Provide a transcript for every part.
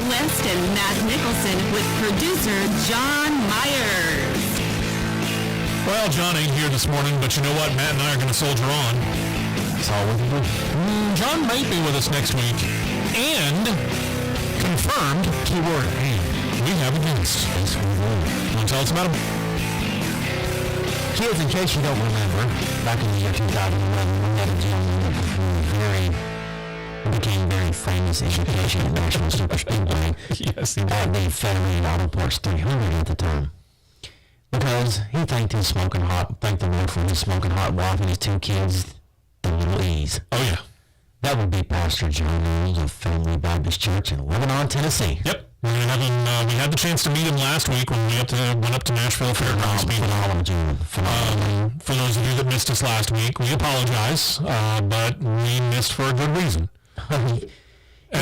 West and Matt Nicholson with producer John Myers. Well, John ain't here this morning, but you know what? Matt and I are going to soldier on. That's all we can do. John might be with us next week. And confirmed, keyword and, we have a guest. Yes, we do. Want to tell us about him? Kids, in case you don't remember, back in the year 2011, we met a gentleman who became very famous in education at Nashville Super Speedway. Yes, he did. At the Federated Auto Parts 300 at the time. Because he thanked the Lord for his smoking hot wife and his two kids, the little E's. Oh, yeah. That would be Pastor John Knowles of Family Baptist Church in Lebanon, Tennessee. Yep. We had the chance to meet him last week when we went up to Nashville Fairgrounds. For those of you that missed us last week, we apologize, but we missed for a good reason. As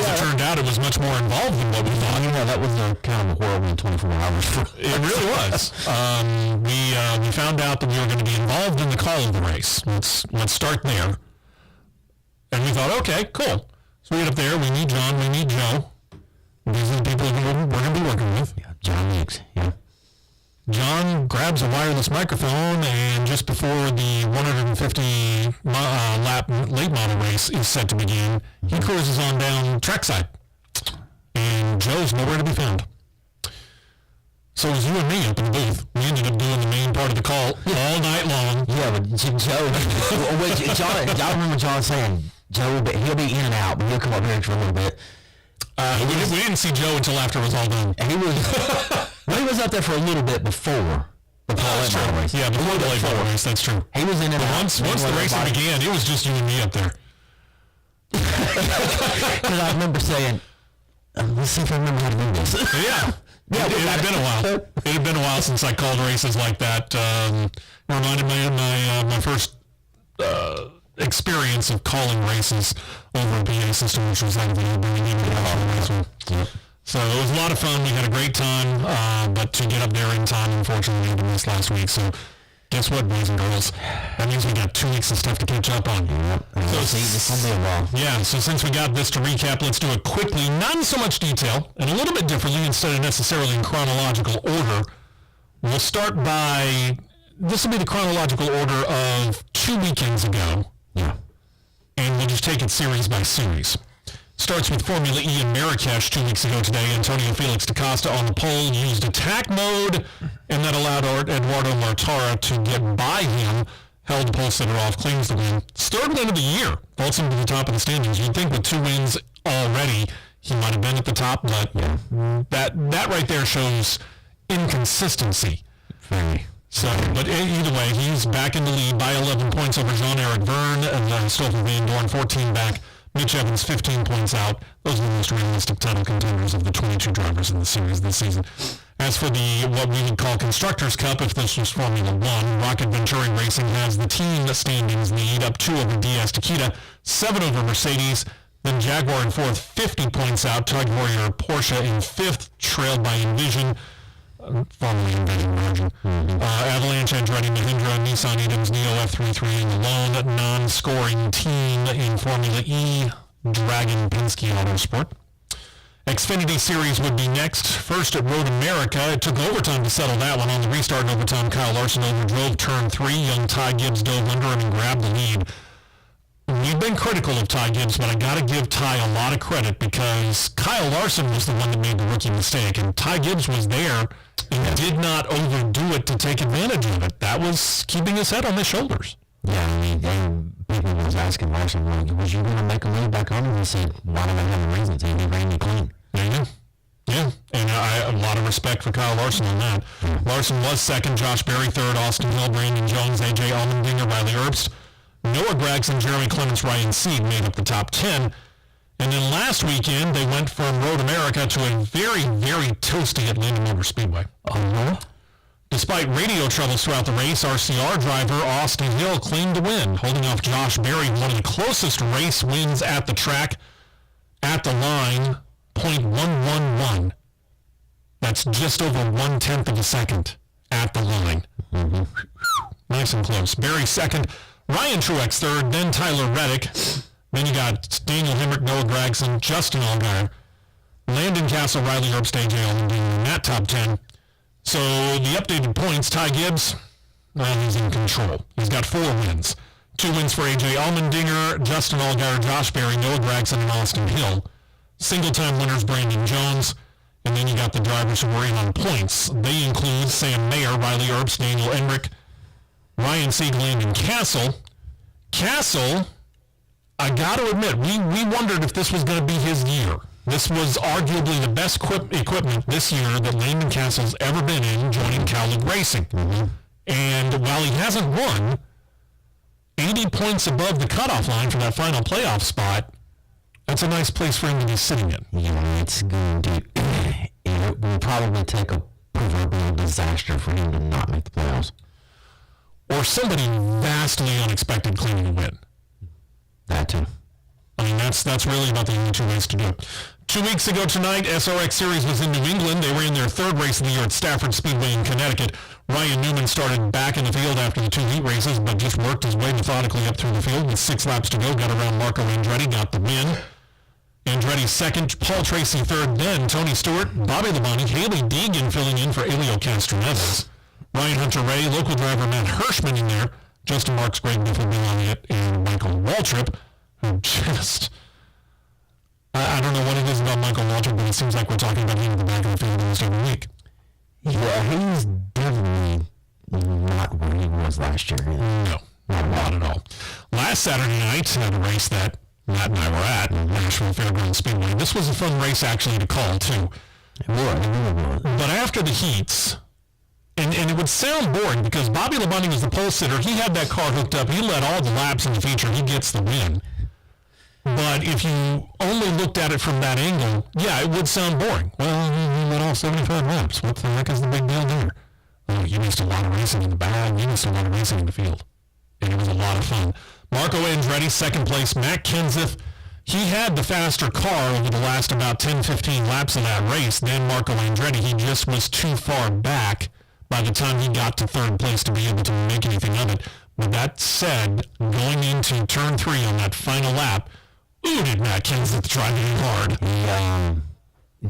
it turned out, it was much more involved than what we thought. Yeah, that was kind of a whirlwind 24 hours. It really was. We found out that we were going to be involved in the call of the race. Let's start there. And we thought, okay, cool. So we get up there, we meet John, we meet Joe. These are the people we're going to be working with. Yeah, John Meeks, yeah. John grabs a wireless microphone, and just before the 150-lap late model race is set to begin, he cruises on down trackside. And Joe's nowhere to be found. So it was you and me up in the booth. We ended up doing the main part of the call all night long. Yeah, but Joe, y'all remember John saying, Joe, he'll be in and out, but he'll come up here for a little bit. We didn't see Joe until after it was all done. And he was up there for a little bit before the late model race. Yeah, before the late model race, that's true. He was in and out. Once the race began, it was just you and me up there. Because I remember saying, let's see if I remember how to do this. Yeah. Yeah, it had been a while. It had been a while since I called races like that. Reminded me of my first experience of calling races over a PA system, which was like the race one. Yep. So it was a lot of fun. We had a great time, but to get up there in time, unfortunately, we had to miss last week. So guess what, boys and girls? That means we got 2 weeks of stuff to catch up on. Yep. So this will be a while. Yeah, so since we got this to recap, let's do it quickly, not in so much detail, and a little bit differently instead of necessarily in chronological order. We'll start by, this will be the chronological order of 2 weekends ago. Yeah. And we'll just take it series by series. Starts with Formula E in Marrakesh 2 weeks ago today. Antonio Felix da Costa on the pole used attack mode, and that allowed Eduardo Mortara to get by him, held the pole sitter off, claims the win. It's third win of the year, vaults him to the top of the standings. You'd think with 2 wins already, he might have been at the top, but that right there shows inconsistency. Very. So, but either way, he's back in the lead by 11 points over Jean-Eric Verne, and then Stoffel Van Dorn 14 back. Mitch Evans 15 points out. Those are the most realistic title contenders of the 22 drivers in the series this season. As for the what we would call Constructors' Cup, if this was Formula 1, Rocket Venturi Racing has the team standings lead up 2 over DS Takita, 7 over Mercedes, then Jaguar in 4th, 50 points out. Tug Heuer Porsche in 5th, trailed by Envision. Formerly Envision margin. Avalanche, Andretti, Mahindra, Nissan, Edams, Neo F33, and the lone non-scoring team in Formula E, Dragon Penske Autosport. Xfinity Series would be next. First at Road America. It took overtime to settle that one. On the restart in overtime, Kyle Larson overdrove turn 3. Young Ty Gibbs dove under him and grabbed the lead. We've been critical of Ty Gibbs, but I got to give Ty a lot of credit because Kyle Larson was the one that made the rookie mistake, and Ty Gibbs was there and did not overdo it to take advantage of it. That was keeping his head on his shoulders. Yeah, I mean, people was asking Larson, was you going to make a move back on him? He said, why do I have a reason to? He ran me clean. Yeah, and a lot of respect for Kyle Larson on that. Larson was second, Josh Berry third, Austin Hill, Brandon Jones, AJ Allmendinger, Riley Herbst. Noah Gregson, Jeremy Clements, Ryan Seed made up the top 10. And then last weekend, they went from Road America to a very, very toasty Atlanta Motor Speedway. Despite radio troubles throughout the race, RCR driver Austin Hill claimed the win, holding off Josh Berry, one of the closest race wins at the track. At the line, .111. That's just over 1/10 of a second at the line. Nice and close. Berry second. Ryan Truex third, then Tyler Redick. Then you got Daniel Hemrick, Noah Gragson, Justin Allgaier, Landon Castle, Riley Herbst, AJ Allmendinger in that top 10. So the updated points, Ty Gibbs, well, he's in control. He's got 4 wins. 2 wins for AJ Allmendinger, Justin Allgaier, Josh Berry, Noah Gragson, and Austin Hill. Single-time winners, Brandon Jones. And then you got the drivers who were in on points. They include Sam Mayer, Riley Herbst, Daniel Hemrick, Ryan Sieg, Landon Castle. Castle, I got to admit, we wondered if this was going to be his year. This was arguably the best equipment this year that Landon Castle's ever been in, joining Cowlick Racing. Mm-hmm. And while he hasn't won, 80 points above the cutoff line for that final playoff spot, that's a nice place for him to be sitting in. Yeah, it's going to... It will probably take a proverbial disaster for him to not make the playoffs. Or somebody vastly unexpected claiming a win. That too. I mean, that's really about the only 2 ways to do it. 2 weeks ago tonight, SRX Series was in New England. They were in their 3rd race of the year at Stafford Speedway in Connecticut. Ryan Newman started back in the field after the 2 heat races, but just worked his way methodically up through the field with 6 laps to go. Got around Marco Andretti, got the win. Andretti second, Paul Tracy third, then Tony Stewart, Bobby Labonte, Haley Deegan filling in for Elio Castroneves. Ryan Hunter-Ray, local driver Matt Hirschman in there, Justin Marks, Greg Biffle, Bill Elliott, and Michael Waltrip, who just... I don't know what it is about Michael Waltrip, but it seems like we're talking about him at the back of the field almost every week. Yeah, he's definitely not where he was last year. No, not at all. Last Saturday night, had a race that Matt and I were at, Nashville Fairgrounds Speedway. This was a fun race, actually, to call, too. It was. But after the heats, and it would sound boring, because Bobby Labonte was the pole sitter. He had that car hooked up. He led all the laps in the feature. He gets the win. But if you only looked at it from that angle, yeah, it would sound boring. Well, he led all 75 laps. What the heck is the big deal there? Oh, you missed a lot of racing in the bag. You missed a lot of racing in the field. And it was a lot of fun. Marco Andretti, second place. Matt Kenseth, he had the faster car over the last about 10-15 laps of that race. Then Marco Andretti, he just was too far back by the time he got to 3rd place to be able to make anything of it. With that said, going into turn 3 on that final lap, ooh, did Matt Kenseth drive it hard.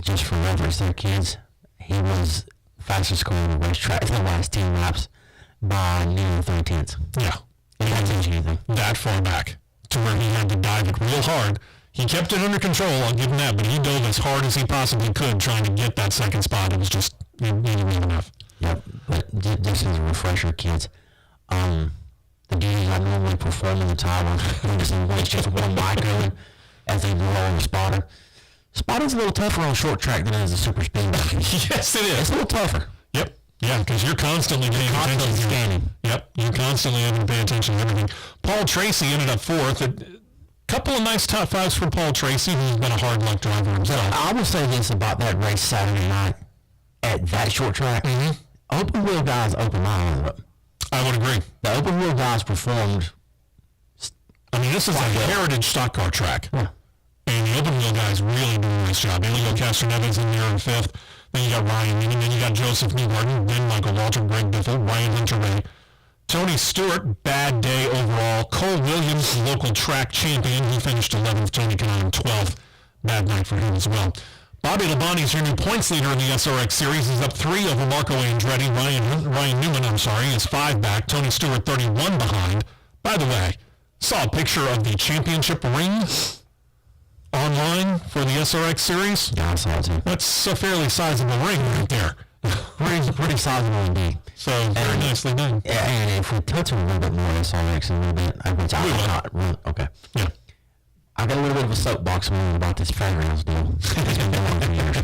Just for reference there, kids, he was fastest car on the racetrack in the last 10 laps by nearly 3 tenths. Yeah. He didn't change anything. That far back to where he had to dive it real hard. He kept it under control, I'll give him that, but he dove as hard as he possibly could trying to get that second spot. It was just, it wasn't enough. Yep, but just as a refresher, kids, the duties I normally perform in the tower, it's just one mic going as they roll on the spotter. Spotting's a little tougher on short track than it is a super speedway. Yes, it is. It's a little tougher. Yep. Yeah, because you're constantly paying attention. Scanning. Yep, you're constantly having to pay attention to everything. Paul Tracy ended up 4th. A couple of nice top 5s for Paul Tracy, who's been a hard luck driver himself. I will say this about that race Saturday night at that short track. Mm-hmm. Open wheel guys opened my eyes up. I would agree. The open wheel guys performed. I mean, this is a heritage stock car track. Yeah. And the open wheel guys really did a nice job. Elio Castroneves in there in 5th. Then you got Ryan Newman. Then you got Joseph Newgarden. Then Michael Waltrip, Greg Biffle, Ryan Hunter-Ray. Tony Stewart, bad day overall. Cole Williams, local track champion. He finished 11th. Tony Kanaan 12th. Bad night for him as well. Bobby Labonte is your new points leader in the SRX Series. He's up 3 over Marco Andretti. Ryan Newman, is 5 back. Tony Stewart, 31 behind. By the way, saw a picture of the championship ring online for the SRX Series. Yeah, I saw it too. That's a fairly sizable ring right there. Pretty sizable indeed. So, very nicely done. Yeah, and if we touch on a little bit more SRX in a little bit, which I will not really, okay. Yeah. I got a little bit of a soapbox moment about this fairgrounds deal. It's been going on for years.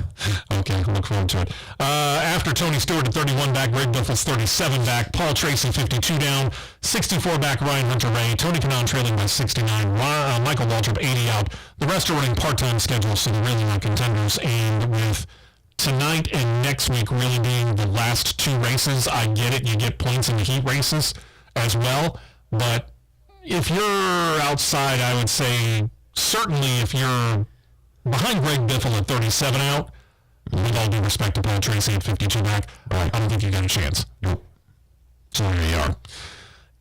Okay, look forward to it. After Tony Stewart at 31 back, Greg Biffle's 37 back, Paul Tracy 52 down, 64 back, Ryan Hunter-Ray, Tony Kanaan trailing by 69, Michael Waltrip 80 out. The rest are running part-time schedules, so they're really not contenders. And with tonight and next week really being the last 2 races, I get it. You get points in the heat races as well. But if you're outside, I would say certainly if you're behind Greg Biffle at 37 out, with all due respect to Paul Tracy at 52 back, I don't think you got a chance. Nope. So there you are.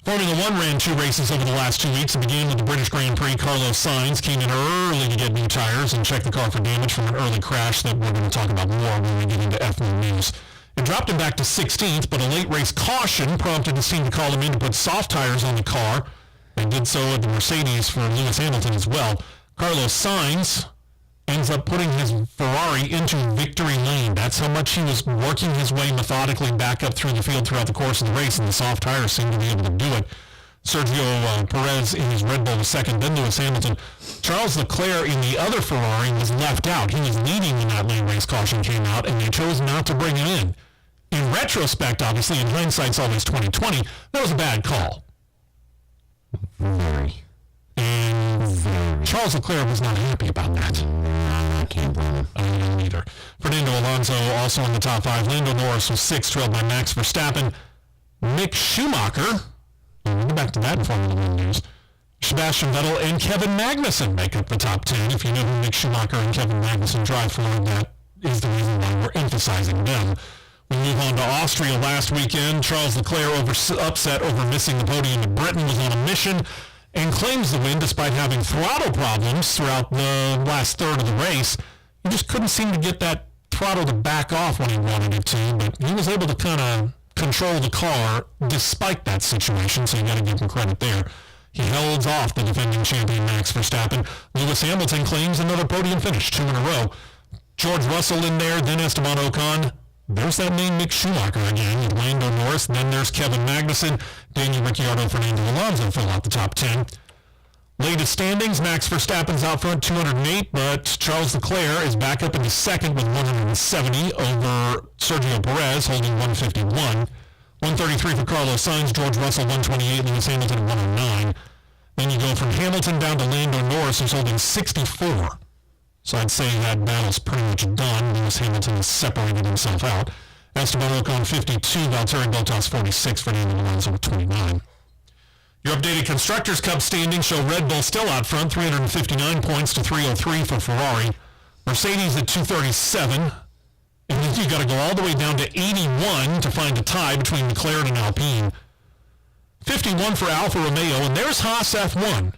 Formula One ran 2 races over the last 2 weeks. It began with the British Grand Prix. Carlos Sainz came in early to get new tires and check the car for damage from an early crash that we're going to talk about more when we get into F1 news. It dropped him back to 16th, but a late race caution prompted his team to call him in to put soft tires on the car. They did so at the Mercedes for Lewis Hamilton as well. Carlos Sainz ends up putting his Ferrari into victory lane. That's how much he was working his way methodically back up through the field throughout the course of the race, and the soft tires seemed to be able to do it. Sergio Perez in his Red Bull was second, then Lewis Hamilton. Charles Leclerc in the other Ferrari was left out. He was leading when that late race caution came out, and they chose not to bring him in. In retrospect, obviously, in hindsight's always 2020, that was a bad call. Very. And Charles Leclerc was not happy about that. I can't blame him. I don't either. Fernando Alonso also in the top 5. Lando Norris was 6th, trailed by Max Verstappen. Mick Schumacher, we'll get back to that in Formula One news. Sebastian Vettel and Kevin Magnussen make up the top 10. If you know who Mick Schumacher and Kevin Magnussen drive for, that is the reason why we're emphasizing them. We move on to Austria last weekend. Charles Leclerc upset over missing the podium in Britain, was on a mission and claims the win despite having throttle problems throughout the last third of the race. He just couldn't seem to get that throttle to back off when he wanted it to, but he was able to kind of control the car despite that situation, so you got to give him credit there. He holds off the defending champion Max Verstappen. Lewis Hamilton claims another podium finish, 2 in a row. George Russell in there, then Esteban Ocon. There's that name Mick Schumacher again with Lando Norris. Then there's Kevin Magnussen. Daniel Ricciardo, Fernando Alonso fill out the top 10. Latest standings, Max Verstappen's out front, 208, but Charles Leclerc is back up into second with 170 over Sergio Perez, holding 151. 133 for Carlos Sainz, George Russell 128, Lewis Hamilton 109. Then you go from Hamilton down to Lando Norris, who's holding 64. So I'd say that battle's pretty much done. Lewis Hamilton has separated himself out. Esteban Ocon 52, Valtteri Bottas 46, Fernando Alonso with 29. Your updated Constructors' Cup standings show Red Bull still out front, 359 points to 303 for Ferrari. Mercedes at 237. And then you got to go all the way down to 81 to find a tie between McLaren and Alpine. 51 for Alfa Romeo, and there's Haas F1.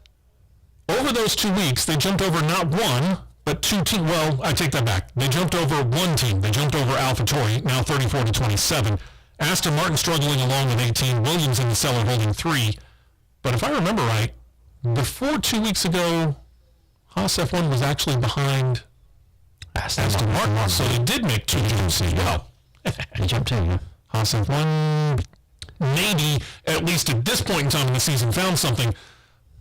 Over those 2 weeks, they jumped over not one, but 2 teams. Well, I take that back. They jumped over one team. They jumped over AlphaTauri, now 34 to 27. Aston Martin struggling along with 18. Williams in the cellar holding 3. But if I remember right, before 2 weeks ago, Haas F1 was actually behind Aston Martin. So they did make 2 jumps as well. They jumped in, yeah. Haas F1 maybe, at least at this point in time in the season, found something.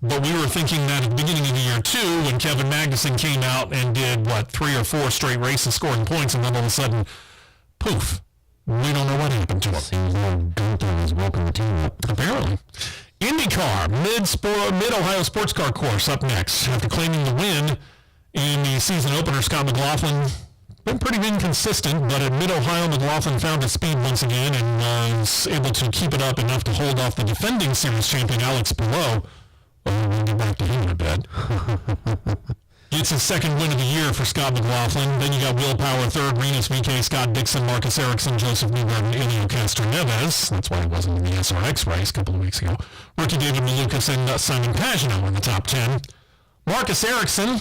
But we were thinking that at the beginning of the year, too, when Kevin Magnussen came out and did, 3 or 4 straight races scoring points, and then all of a sudden, poof, we don't know what happened to him. Seems like Gunther was woken the team up. Apparently. Indycar, Mid-Ohio Sports Car Course up next. After claiming the win in the season opener, Scott McLaughlin been pretty inconsistent, but at Mid-Ohio, McLaughlin found his speed once again and was able to keep it up enough to hold off the defending series champion Alex Palou. Well, we'll get back to him in a bit. Gets his second win of the year for Scott McLaughlin. Then you got Will Power third, Renus VK, Scott Dixon, Marcus Ericsson, Joseph Newgarden, and Elio Castroneves. That's why he wasn't in the SRX race a couple of weeks ago. Rookie David Malukas and Simon Pagenaud in the top 10. Marcus Ericsson,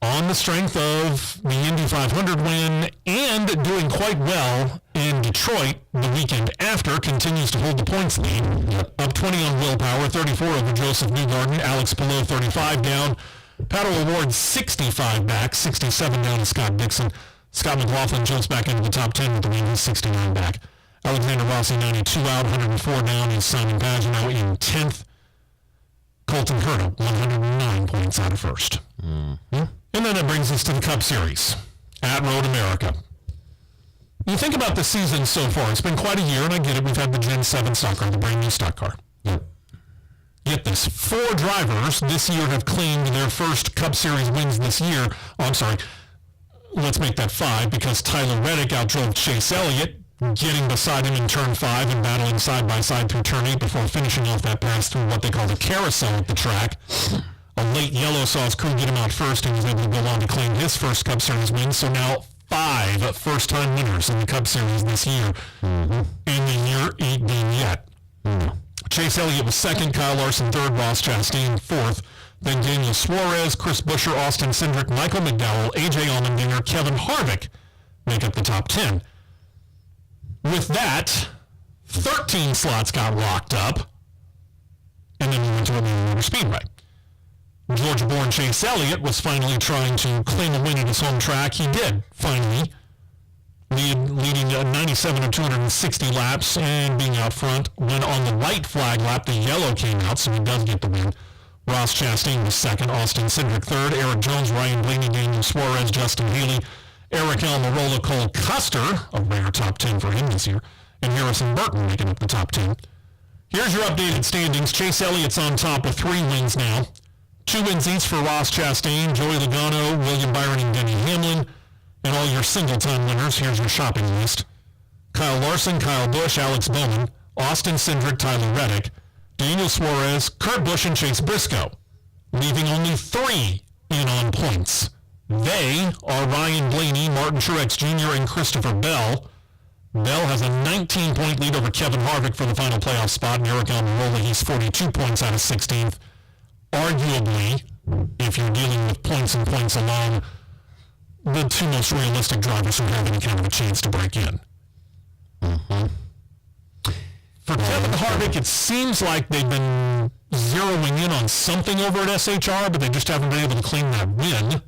on the strength of the Indy 500 win and doing quite well in Detroit the weekend after, continues to hold the points lead. Up 20 on Will Power, 34 over Joseph Newgarden, Alex Palou 35 down. Paddle Award 65 back, 67 down to Scott Dixon. Scott McLaughlin jumps back into the top 10 with the win, he's 69 back. Alexander Rossi 92 out, 104 down is Simon Pagenaud in 10th. Colton Herta 109 points out of first. Mm-hmm. And then it brings us to the Cup Series at Road America. You think about the season so far, it's been quite a year, and I get it, we've had the Gen 7 stock car, the brand new stock car. Yep. Get this, 4 drivers this year have claimed their first Cup Series wins this year. Oh, I'm sorry, let's make that 5, because Tyler Redick outdrove Chase Elliott, getting beside him in turn 5 and battling side by side through turn 8 before finishing off that pass through what they call the carousel at the track. A late yellow saw his crew get him out first and was able to go on to claim his first Cup Series win. So now 5 first-time winners in the Cup Series this year. Mm-hmm. And the year 8 being yet. Mm-hmm. Chase Elliott was second, Kyle Larson third, Ross Chastain fourth. Then Daniel Suarez, Chris Buescher, Austin Cindric, Michael McDowell, A.J. Allmendinger, Kevin Harvick make up the top 10. With that, 13 slots got locked up, and then we went to a Motor Speedway. Georgia-born Chase Elliott was finally trying to claim a win at his home track. He did, finally, leading 97 of 260 laps and being out front. When on the white flag lap, the yellow came out, so he does get the win. Ross Chastain was second, Austin Cindric third, Eric Jones, Ryan Blaney, Daniel Suarez, Justin Haley, Eric Almirola, Cole Custer, a rare top 10 for him this year, and Harrison Burton making up the top 10. Here's your updated standings. Chase Elliott's on top with 3 wins now. 2 wins each for Ross Chastain, Joey Logano, William Byron, and Denny Hamlin. And all your single-time winners, here's your shopping list. Kyle Larson, Kyle Busch, Alex Bowman, Austin Cindric, Tyler Reddick, Daniel Suarez, Kurt Busch, and Chase Briscoe, leaving only 3 in on points. They are Ryan Blaney, Martin Truex Jr., and Christopher Bell. Bell has a 19-point lead over Kevin Harvick for the final playoff spot, and Eric Almirola, he's 42 points out of 16th. Arguably, if you're dealing with points and points alone, the 2 most realistic drivers who have any kind of a chance to break in. Mm-hmm. For Kevin Harvick, it seems like they've been zeroing in on something over at SHR, but they just haven't been able to claim that win.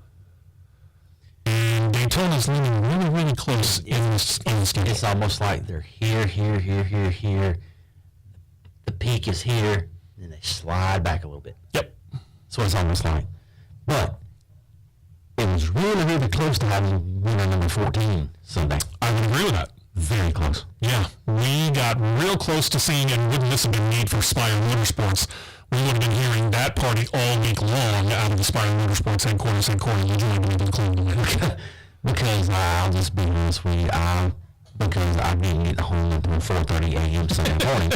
And Daytona's leaning really, really close on the schedule. It's almost like they're here. The peak is here, and then they slide back a little bit. Yep. That's what it's almost like. But it was really, really close to having winner number 14 Sunday. I would agree with that. Very close. Yeah, we got real close to seeing, and wouldn't this have been made for Spire Motorsports, we would have been hearing that party all week long out of the Spire Motorsports headquarters and Corey LaJoie been able to claim the win. Because I'll just be honest with you, because I didn't get home until 4:30 a.m. Sunday morning.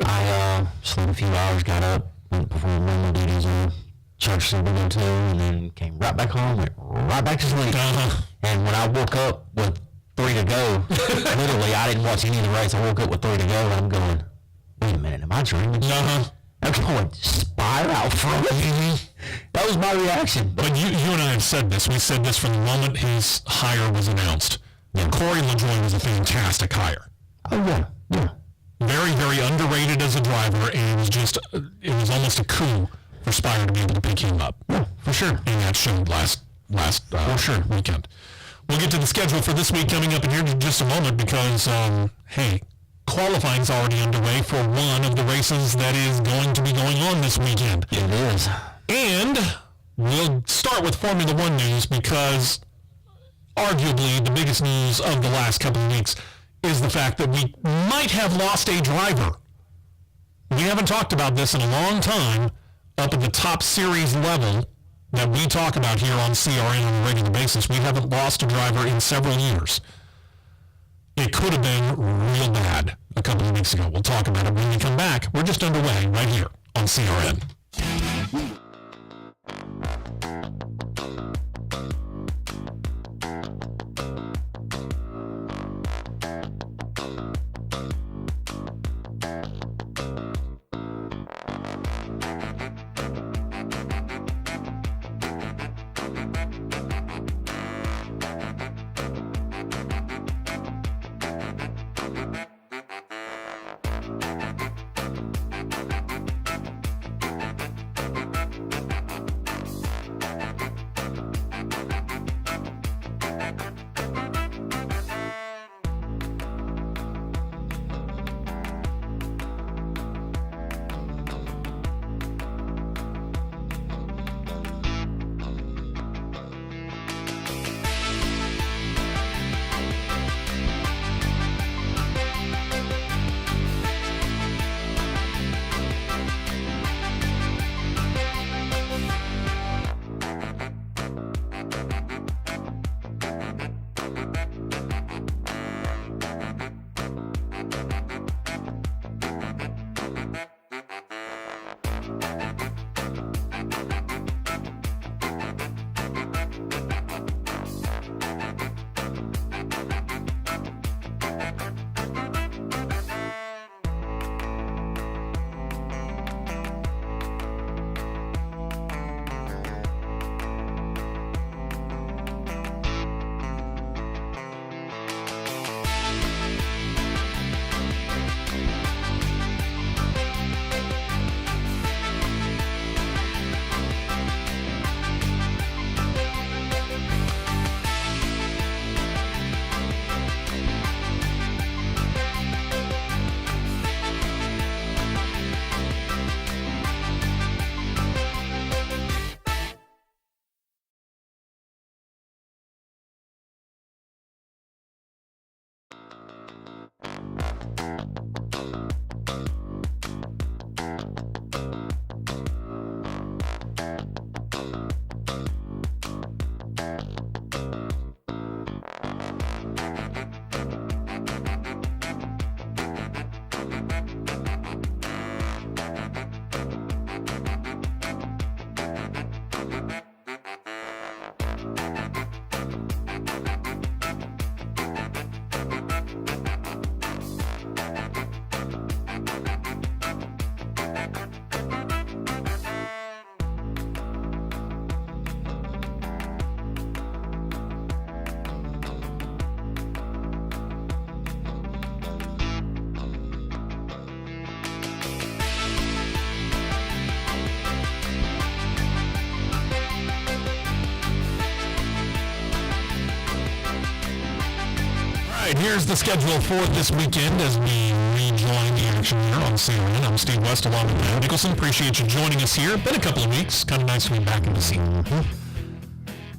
I slept a few hours, got up, went before normal duties on church that we went to, and then came right back home, went right back to sleep. And when I woke up with 3 to go, literally, I didn't watch any of the race. I woke up with 3 to go, and I'm going, wait a minute, am I dreaming? I'm going, Spire out front. That was my reaction. But you and I have said this. We said this from the moment his hire was announced. Yeah. Corey LaJoie was a fantastic hire. Oh, yeah. Very, very underrated as a driver, and it was almost a coup for Spire to be able to pick him up. Yeah, for sure. And that showed last weekend. We'll get to the schedule for this week coming up in here in just a moment because, qualifying's already underway for one of the races that is going to be going on this weekend. It is. And we'll start with Formula One news because arguably the biggest news of the last couple of weeks is the fact that we might have lost a driver. We haven't talked about this in a long time up at the top series level that we talk about here on CRN on a regular basis. We haven't lost a driver in several years. It could have been real bad a couple of weeks ago. We'll talk about it when we come back. We're just underway right here on CRN. And here's the schedule for this weekend as we rejoin the action here on CRN. I'm Steve West along with Matt Nicholson. Appreciate you joining us here. Been a couple of weeks. Kind of nice to be back in the scene.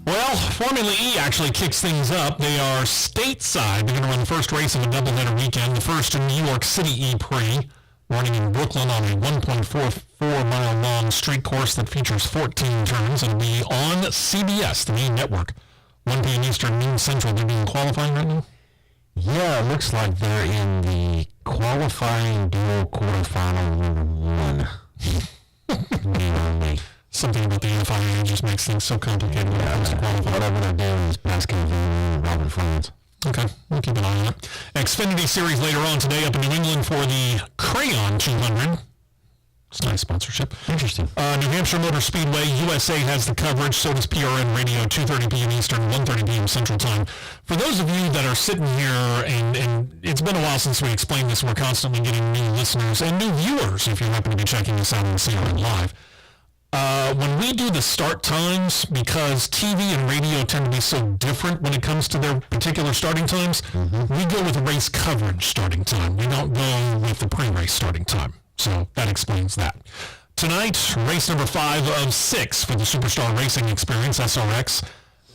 Well, Formula E actually kicks things up. They are stateside. They're going to run the first race of a doubleheader weekend. The first in New York City Prix, running in Brooklyn on a 1.44-mile-long street course that features 14 turns. It'll be on CBS, the main network. 1 p.m. Eastern, noon Central. They're doing qualifying right now? Yeah, it looks like they're in the qualifying dual quarterfinal number 1. Something about the FIA just makes things so complicated when it comes to qualifying. Whatever they're doing is Pascal and Robert Franz. Okay, we'll keep an eye on it. Xfinity Series later on today up in New England for the Crayon 200. It's a nice sponsorship. Interesting. New Hampshire Motor Speedway, USA has the coverage. So does PRN Radio, 2:30 p.m. Eastern, 1:30 p.m. Central Time. For those of you that are sitting here, and it's been a while since we explained this, we're constantly getting new listeners and new viewers if you happen to be checking us out on CRN Live. When we do the start times, because TV and radio tend to be so different when it comes to their particular starting times, we go with race coverage starting time. We don't go with the pre-race starting time. So that explains that. Tonight, race number 5 of 6 for the Superstar Racing Experience, SRX.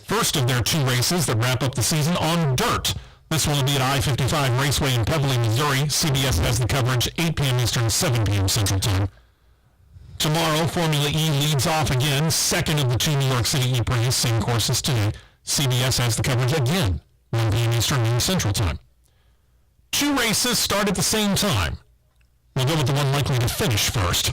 First of their 2 races that wrap up the season on dirt. This one will be at I-55 Raceway in Pebbly, Missouri. CBS has the coverage, 8 p.m. Eastern, 7 p.m. Central Time. Tomorrow, Formula E leads off again, second of the 2 New York City Prix, same course as today. CBS has the coverage again, 1 p.m. Eastern, noon Central Time. 2 races start at the same time. We'll go with the one likely to finish first.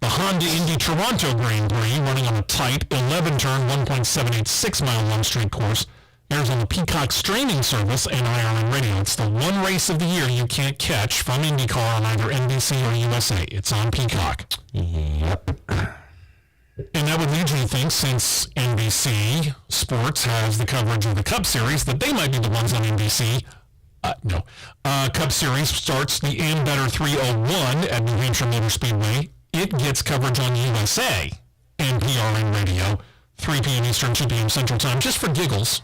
The Honda Indy Toronto Grand Prix, running on a tight 11-turn, 1.786-mile-long street course, airs on the Peacock streaming service and IRN Radio. It's the one race of the year you can't catch from IndyCar on either NBC or USA. It's on Peacock. Yep. And that would lead you to think, since NBC Sports has the coverage of the Cup Series, that they might be the ones on NBC. No. Cup Series starts the Ambetter 301 at New Hampshire Motor Speedway. It gets coverage on USA and PRN Radio, 3 p.m. Eastern, 2 p.m. Central Time, just for giggles.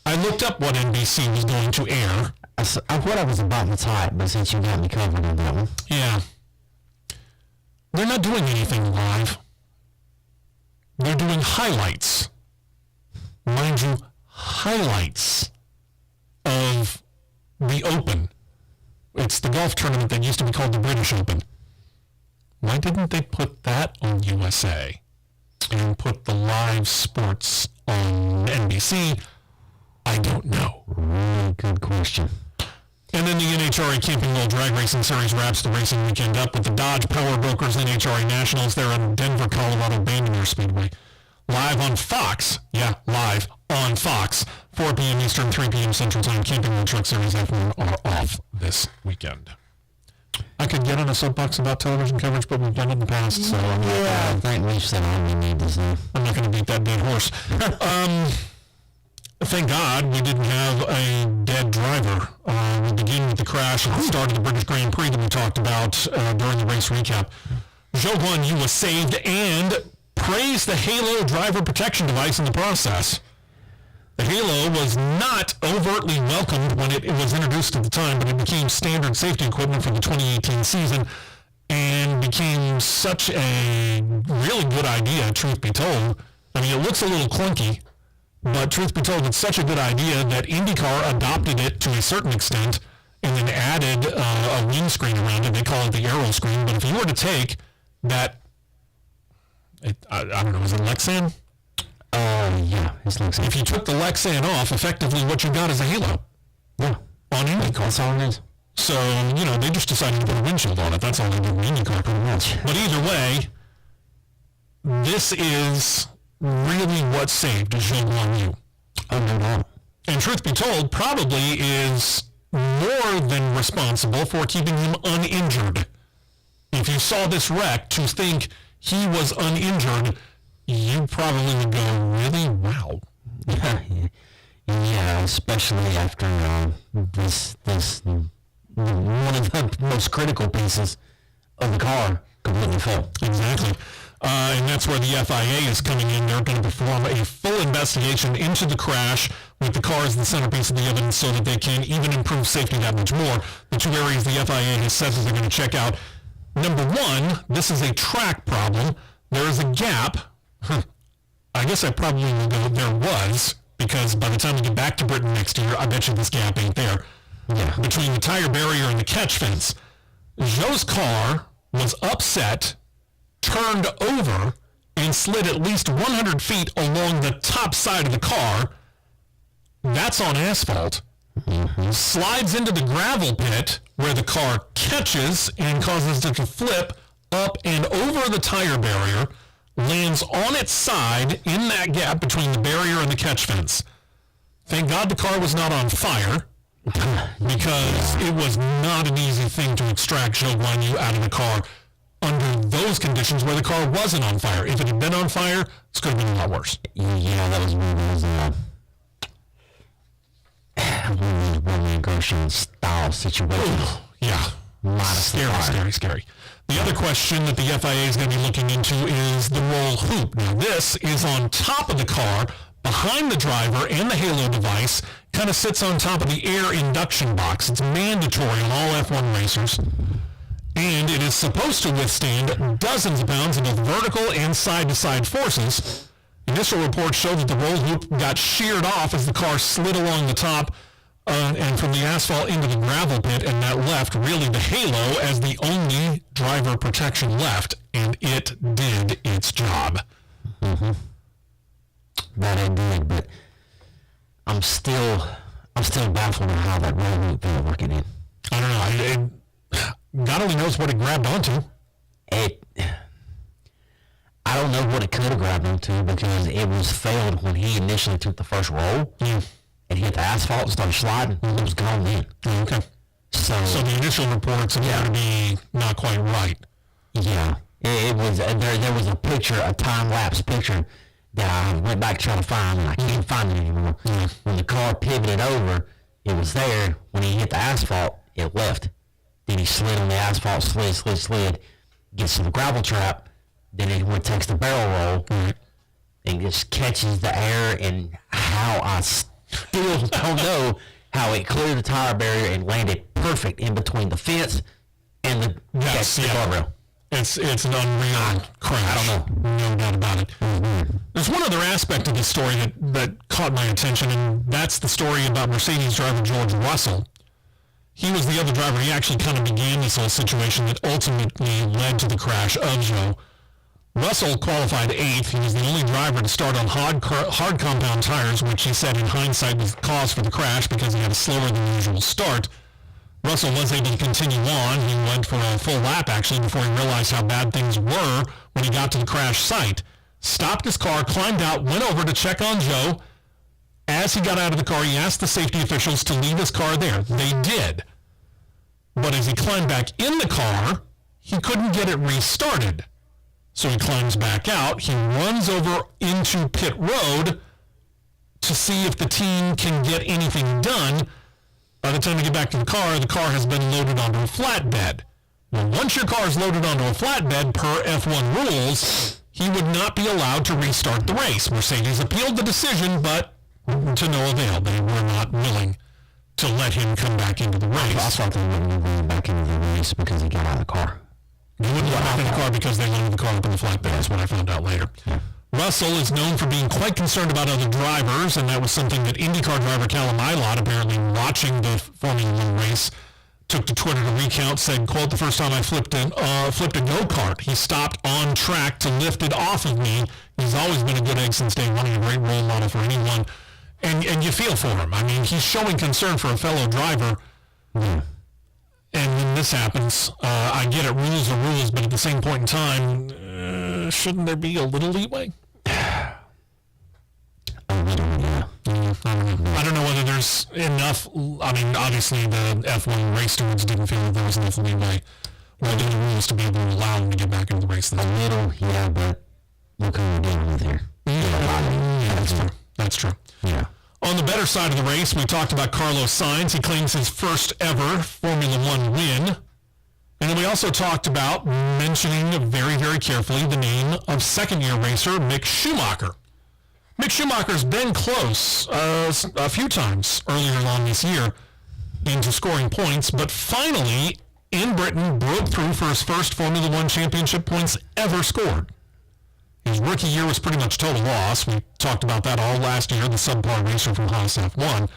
I looked up what NBC was going to air. I thought I was about to type, but since you got me covered on that one. Yeah. They're not doing anything live. They're doing highlights. Mind you, highlights of the Open. It's the golf tournament that used to be called the British Open. Why didn't they put that on USA and put the live sports on NBC? I don't know. Really good question. And then the NHRA Camping World Drag Racing Series wraps the racing weekend up with the Dodge Power Brokers NHRA Nationals there on Denver, Colorado Bandimere Speedway. Live on Fox. Yeah, live on Fox. 4 p.m. Eastern, 3 p.m. Central Time. Camping World Truck Series F1 are off this weekend. I could get on a soapbox about television coverage, but we've done it in the past, so I think we've said all we need to say. I'm not going to beat that dead horse. Thank God we didn't have a dead driver. We begin with the crash at the start of the British Grand Prix that we talked about during the race recap. Zhou Guanyu was saved and praised the Halo driver protection device in the process. The Halo was not overtly welcomed when it was introduced at the time, but it became standard safety equipment for the 2018 season and became such a really good idea, truth be told. I mean, it looks a little clunky, but truth be told, it's such a good idea that IndyCar adopted it to a certain extent and then added a windscreen around it. They call it the aero screen, but if you were to take that, I don't know, is it Lexan? Yeah, it's Lexan. If you took the Lexan off, effectively what you got is a Halo. Yeah. On IndyCar. That's all it is. So, they just decided to put a windshield on it. That's all they did in IndyCar pretty much. But either way, this is really what saved Zhou Guanyu. Oh, no doubt. And truth be told, probably is more than responsible for keeping him uninjured. If you saw this wreck, to think he was uninjured, you probably would go, really? Wow. Yeah, especially after this one of the most critical pieces of the car completely fell. Exactly. And that's where the FIA is coming in. They're going to perform a full investigation into the crash with the car as the centerpiece of the evidence so that they can even improve safety that much more. The two areas the FIA has said that they're going to check out. Number one, this is a track problem. There is a gap. I guess I probably will go there was, because by the time we get back to Britain next year, I bet you this gap ain't there. Yeah. Between the tire barrier and the catch fence. Joe's car was upset, turned over, and slid at least 100 feet along the top side of the car. That's on asphalt. Mm-hmm. Slides into the gravel pit where the car catches and causes it to flip up and over the tire barrier, lands on its side in that gap between the barrier and the catch fence. Thank God the car was not on fire, because it was not an easy thing to extract Joe Guanyu out of the car under those conditions where the car wasn't on fire. If it had been on fire, this could have been a lot worse. Yeah, that was one of those William Gershon style situations. Yeah. Scary. The other question that the FIA is going to be looking into is the roll hoop. Now, this is on top of the car, behind the driver and the halo device, kind of sits on top of the air induction box. It's mandatory on all F1 racers, and it is supposed to withstand dozens of pounds of both vertical and side-to-side forces. Initial reports show that the roll hoop got sheared off as the car slid along the top and from the asphalt into the gravel pit, and that left really the halo as the only driver protection left, and it did its job. Mm-hmm. That it did, but I'm still baffled on how that roll hoop is working in. I don't know. God only knows what it grabbed onto. I don't know what it could have grabbed onto, because it was failed when he initially took the first roll. Yeah. And hit the asphalt and started sliding. It was gone then. Okay. So the initial reports appear to be not quite right. Yeah. It was there was a picture, a time-lapse picture that I went back to try to find, and I can't find it anymore. Yeah. When the car pivoted over, it was there. When he hit the asphalt, it left. Then he slid on the asphalt, slid, gets to the gravel trap, then he takes the barrel roll, and just catches the air, and how I still don't know how it cleared the tire barrier and landed perfect in between the fence and the guardrail. It's an unreal crash. I don't know. No doubt about it. Mm-hmm. There's one other aspect of this story that caught my attention, and that's the story about Mercedes driver George Russell. He was the other driver. He actually kind of began this whole situation that ultimately led to the crash of Joe. Russell qualified 8th. He was the only driver to start on hard compound tires, which he said in hindsight was the cause for the crash because he had a slower than usual start. Russell was able to continue on. He went for a full lap, actually, before he realized how bad things were when he got to the crash site. Stopped his car, climbed out, went over to check on Joe. As he got out of the car, he asked the safety officials to leave his car there. They did. But as he climbed back in the car, he couldn't get it restarted. So he climbs back out. He runs over into pit road to see if the team can get anything done. By the time we get back to the car has been loaded onto a flatbed. Well, once your car is loaded onto a flatbed, per F1 rules, he would not be allowed to restart the race. Mercedes appealed the decision, but to no avail. They were not willing to let him come back into the race. I thought they wouldn't let him back into the race because he got out of the car. They wouldn't let him in the car because they loaded the car up in the flatbed. That's what I found out later. Yeah. Russell is known for being quite concerned about other drivers, and that was something that Indycar driver Callum Ilott, apparently watching the Formula 1 race, took to Twitter to recount, said, quote, "The first time I flipped a go-kart, he stopped on track to lift it off of me. He's always been a good egg since day one and a great role model for anyone." And you feel for him. I mean, he's showing concern for a fellow driver. Mm. And when this happens, I get it, rules are rules, but at the same point in time, shouldn't there be a little leeway? A little, yeah. I don't know whether there's enough. I mean, obviously the F1 race stewards didn't feel that there was enough leeway within the rules to be able to allow them to get back into the race. A little, yeah, but look who we're dealing with here. Yeah, that's true. Yeah. On the better side of the race, we talked about Carlos Sainz. He claims his first ever Formula 1 win. And then we also talked about mentioning very, very carefully the name of second-year racer Mick Schumacher. Mick Schumacher's been close a few times earlier on this year into scoring points, but finally, in Britain, broke through for his first Formula One championship points ever scored. His rookie year was pretty much total loss. We talked about that all last year, the subpar racer from Haas F1.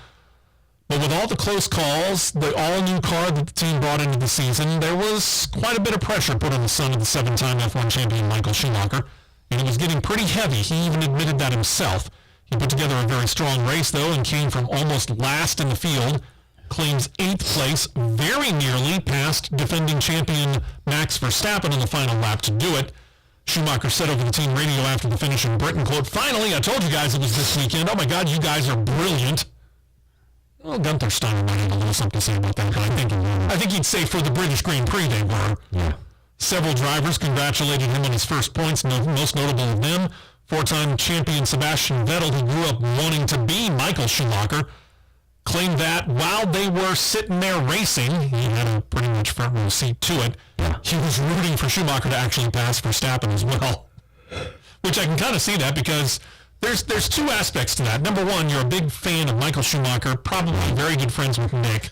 But with all the close calls, the all-new car that the team brought into the season, there was quite a bit of pressure put on the son of the seven-time F1 champion Michael Schumacher, and it was getting pretty heavy. He even admitted that himself. He put together a very strong race, though, and came from almost last in the field, claims 8th place, very nearly past defending champion Max Verstappen on the final lap to do it. Schumacher said over the team radio after the finish in Britain, quote, "Finally, I told you guys it was this weekend. Oh my God, you guys are brilliant." Well, Gunther Steiner might have a little something to say about that, but I think he'd say for the British Grand Prix they were. Yeah. Several drivers congratulated him on his first points, most notable of them, four-time champion Sebastian Vettel, who grew up wanting to be Michael Schumacher, claimed that while they were sitting there racing, he had a pretty much front row seat to it, he was rooting for Schumacher to actually pass Verstappen as well. Which I can kind of see that because there's two aspects to that. Number one, you're a big fan of Michael Schumacher, probably very good friends with Mick.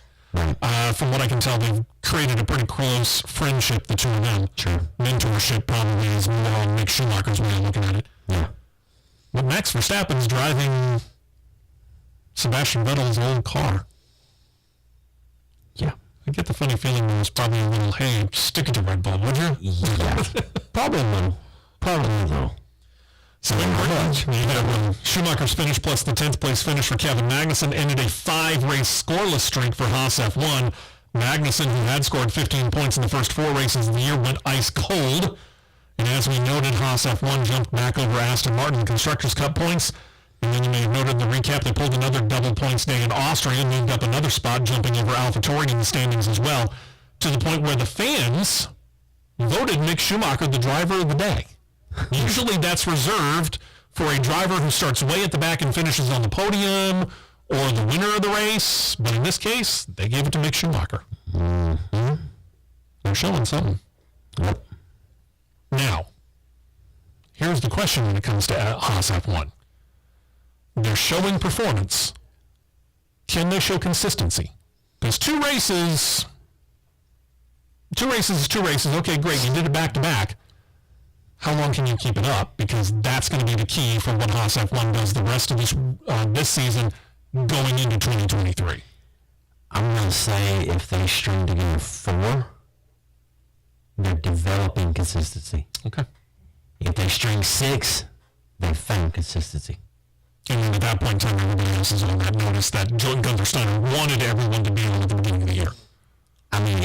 From what I can tell, they've created a pretty close friendship, the two of them. Sure. Mentorship probably is more on Mick Schumacher's way of looking at it. Yeah. But Max Verstappen's driving Sebastian Vettel's old car. Yeah. I get the funny feeling there was probably a little, hey, stick it to Red Bull, would you? Yeah. Probably a little. Probably a little. So in Britain, Schumacher's finish plus the 10th place finish for Kevin Magnussen ended a 5-race scoreless streak for Haas F1. Magnussen, who had scored 15 points in the first 4 races of the year, went ice cold. And as we noted, Haas F1 jumped back over Aston Martin in Constructors' Cup points. And then you may have noted in the recap, they pulled another double points day in Austria and moved up another spot, jumping over AlphaTauri in the standings as well, to the point where the fans voted Mick Schumacher the driver of the day. Usually that's reserved for a driver who starts way at the back and finishes on the podium or the winner of the race. But in this case, they gave it to Mick Schumacher. Mm-hmm. They're showing something. Yep. Now, here's the question when it comes to Haas F1. They're showing performance. Can they show consistency? Because two races is two races. Okay, great. You did it back-to-back. How long can you keep it up? Because that's going to be the key for what Haas F1 does the rest of this season going into 2023. I'm going to say if they string together 4, they're developing consistency. Okay. If they string 6, they found consistency. And then at that point in time, everybody else is on that notice that Gunther Steiner wanted everyone to be on at the beginning of the year. I mean,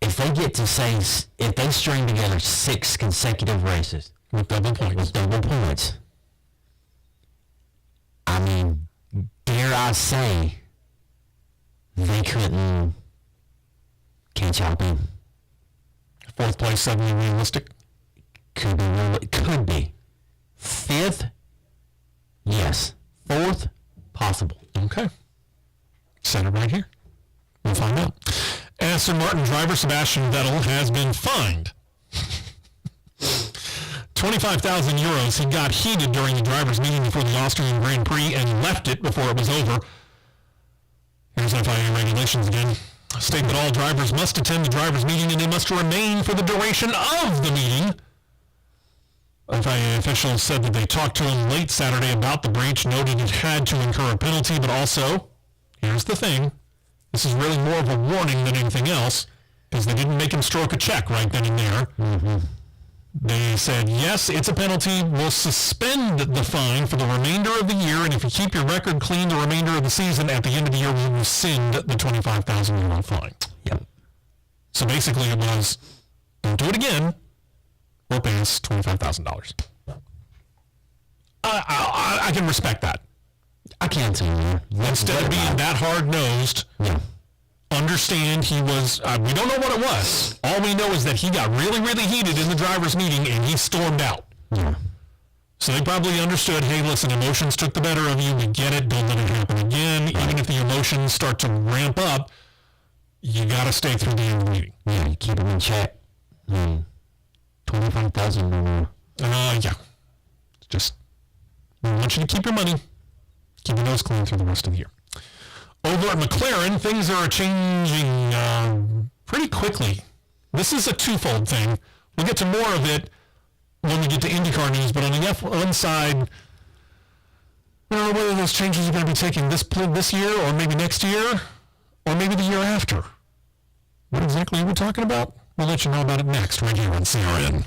if they get to say, if they string together 6 consecutive races with double points, I mean, dare I say, they couldn't catch Alpine. 4th place, suddenly realistic? Could be. 5th, yes. 4th, possible. Okay. Set it right here. We'll find out. Aston Martin driver Sebastian Vettel has been fined. 25,000 euros. He got heated during the drivers' meeting before the Austrian Grand Prix and left it before it was over. Here's FIA regulations again. State that all drivers must attend the drivers' meeting and they must remain for the duration of the meeting. FIA officials said that they talked to him late Saturday about the breach, noted it had to incur a penalty, but also, here's the thing, this is really more of a warning than anything else, because they didn't make him stroke a check right then and there. Mm-hmm. They said, yes, it's a penalty. We'll suspend the fine for the remainder of the year, and if you keep your record clean the remainder of the season, at the end of the year, we'll rescind the 25,000 euro fine. Yep. So basically it was, don't do it again, or pay us $25,000. I can respect that. I can too. Instead of being that hard-nosed, understand he was, we don't know what it was. All we know is that he got really, really heated in the driver's meeting and he stormed out. Yeah. So they probably understood, hey, listen, emotions took the better of you. We get it. Don't let it happen again. Right. Even if the emotions start to ramp up, you got to stay through the end of the meeting. Yeah, you keep them in check. 25,000 or more. Yeah. Just, we want you to keep your money. Keep your nose clean through the rest of the year. Over at McLaren, things are changing pretty quickly. This is a twofold thing. We'll get to more of it when we get to IndyCar news, but on the F1 side, I don't know whether those changes are going to be taking this year or maybe next year or maybe the year after. What exactly are we talking about? We'll let you know about it next right here on CRN.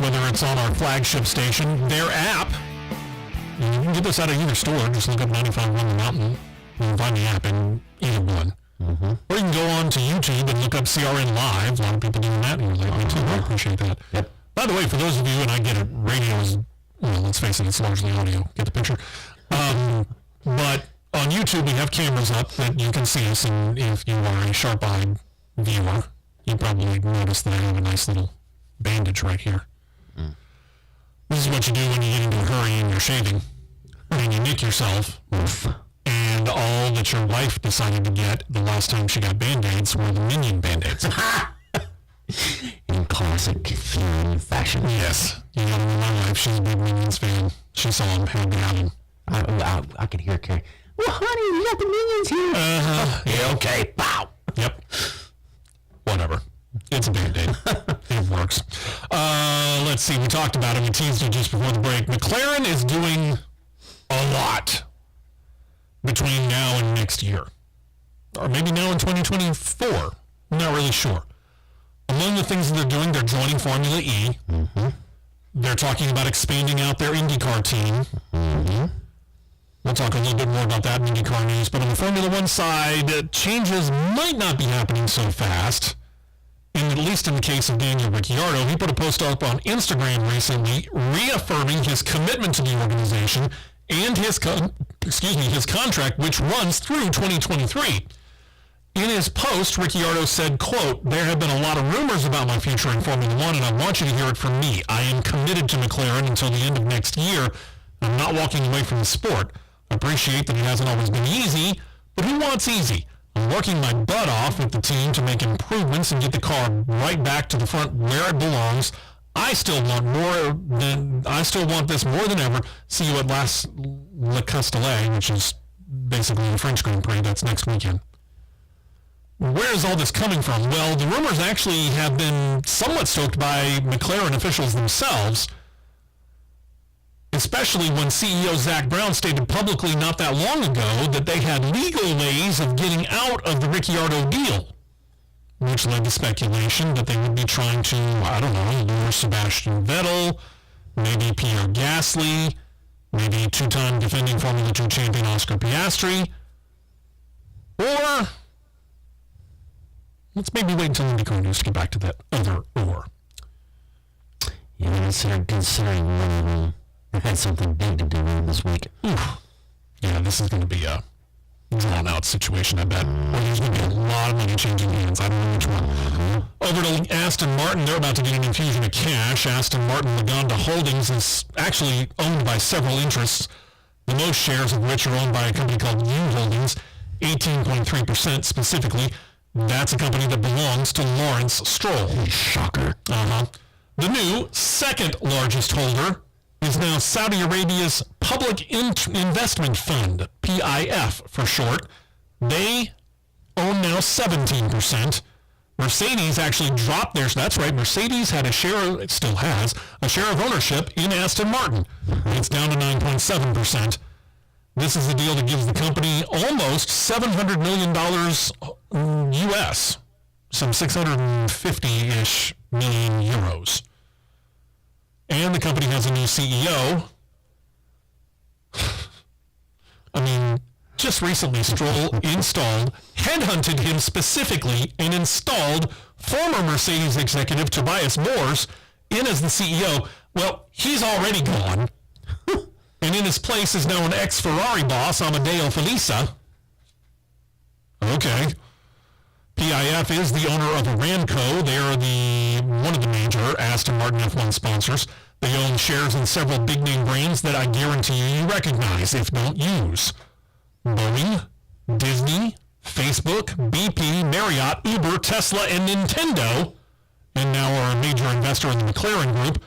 Whether it's on our flagship station, their app, and you can get this out of either store, just look up 95 Run the Mountain, you can find the app in either one. Mm-hmm. Or you can go on to YouTube and look up CRN Live. A lot of people doing that here lately too. I appreciate that. Yep. By the way, for those of you, and I get it, radio is, well, let's face it, it's largely audio. Get the picture? But on YouTube, we have cameras up that you can see us, and if you are a sharp-eyed viewer, you probably notice that I have a nice little bandage right here. This is what you do when you get into a hurry and you're shaving. And you nick yourself. And all that your wife decided to get the last time she got Band-Aids were the Minion Band-Aids. In classic film fashion. Yes. You know, my wife, she's a big Minions fan. She saw them hand down. I can hear Carrie. Well, honey, you got the Minions here. Uh-huh. Yeah, okay. Pow. Yep. Whatever. It's a Band-Aid. It works. Let's see. We talked about it. We teased it just before the break. McLaren is doing a lot. between now and next year. Or maybe now in 2024. I'm not really sure. Among the things that they're doing, they're joining FormulaE. Mm-hmm. They're talking about expanding out their Indycar team. Mm-hmm. We'll talk a little bit more about that in Indycar news. But on the Formula One side, changes might not be happening so fast. And at least in the case of Daniel Ricciardo, he put a post up on Instagram recently reaffirming his commitment to the organization and his contract, which runs through 2023. In his post, Ricciardo said, quote, "There have been a lot of rumors about my future in Formula One, and I want you to hear it from me. I am committed to McLaren until the end of next year. I'm not walking away from the sport. I appreciate that it hasn't always been easy, but who wants easy? I'm working my butt off with the team to make improvements and get the car right back to the front where it belongs. I still want this more than ever. See you at Le Castellet," which is basically the French Grand Prix. That's next weekend. Where is all this coming from? Well, the rumors actually have been somewhat stoked by McLaren officials themselves, especially when CEO Zach Brown stated publicly not that long ago that they had legal ways of getting out of the Ricciardo deal, which led to speculation that they would be trying to, lure Sebastian Vettel, maybe Pierre Gasly, maybe two-time defending Formula 2 champion Oscar Piastri, or let's maybe wait until Indycar news to get back to that other or. Yeah, considering one of them had something big to do this week. Oof. Yeah, this is going to be a drawn-out situation, I bet. Or there's going to be a lot of money changing hands. I don't know which one. Over to Aston Martin, they're about to get an infusion of cash. Aston Martin Lagonda Holdings is actually owned by several interests, the most shares of which are owned by a company called U Holdings, 18.3% specifically. That's a company that belongs to Lawrence Stroll. Shocker. The new second largest holder is now Saudi Arabia's Public Investment Fund, PIF for short. They own now 17%. Mercedes actually dropped theirs. That's right, Mercedes had it still has, a share of ownership in Aston Martin. It's down to 9.7%. This is a deal that gives the company almost $700 million US, some 650-ish million euros. And the company has a new CEO. Just recently Stroll headhunted him specifically and installed former Mercedes executive Tobias Moers in as the CEO. Well, he's already gone. And in his place is now an ex-Ferrari boss, Amedeo Felisa. Okay. PIF is the owner of Aramco. They are one of the major Aston Martin F1 sponsors. They own shares in several big-name brands that I guarantee you recognize, if don't use. Boeing, Disney, Facebook, BP, Marriott, Uber, Tesla, and Nintendo. And now are a major investor in the McLaren Group.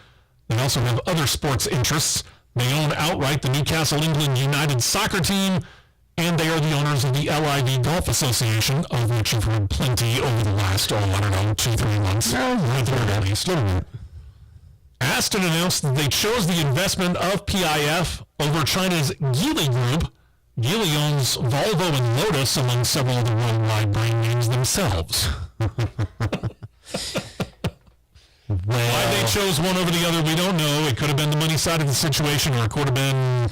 They also have other sports interests. They own outright the Newcastle England United soccer team, and they are the owners of the LIV Golf Association, of which you've heard plenty over the last, 2-3 months. At least. Aston announced that they chose the investment of PIF over China's Geely Group. Geely owns Volvo and Lotus, among several of the worldwide brand names themselves. Why they chose one over the other, we don't know. It could have been the money side of the situation, or it could have been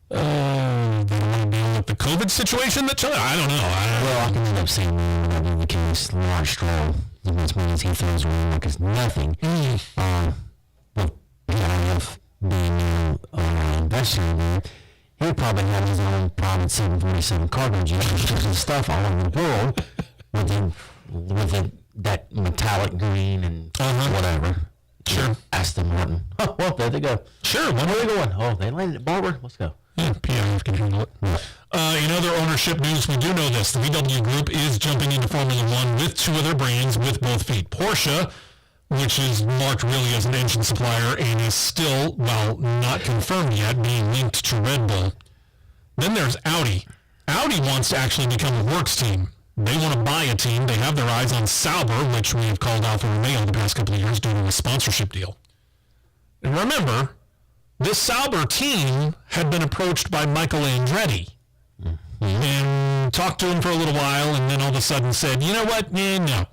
they don't want to deal with the COVID situation that China. I don't know. I can end up saying that in the case Lawrence Stroll, as much money as he throws around like it's nothing. PIF being an investor in there, he probably had his own private 747 cargo jet and stuff all over the world with that metallic green and whatever. Sure. Aston Martin. Oh, well, there they go. Sure. Where are they going? Oh, they landed at Barbara. Let's go. Yeah, PIF can handle it. In other ownership news, we do know this. The VW Group is jumping into Formula One with two other brands with both feet. Porsche, which is marked really as an engine supplier and is still, not confirmed yet, being linked to Red Bull. Then there's Audi. Audi wants to actually become a works team. They want to buy a team. They have their eyes on Sauber, which we have called Alfa Romeo the past couple of years due to a sponsorship deal. And remember, this Sauber team had been approached by Michael Andretti. and talked to him for a little while, and then all of a sudden said, you know what, no.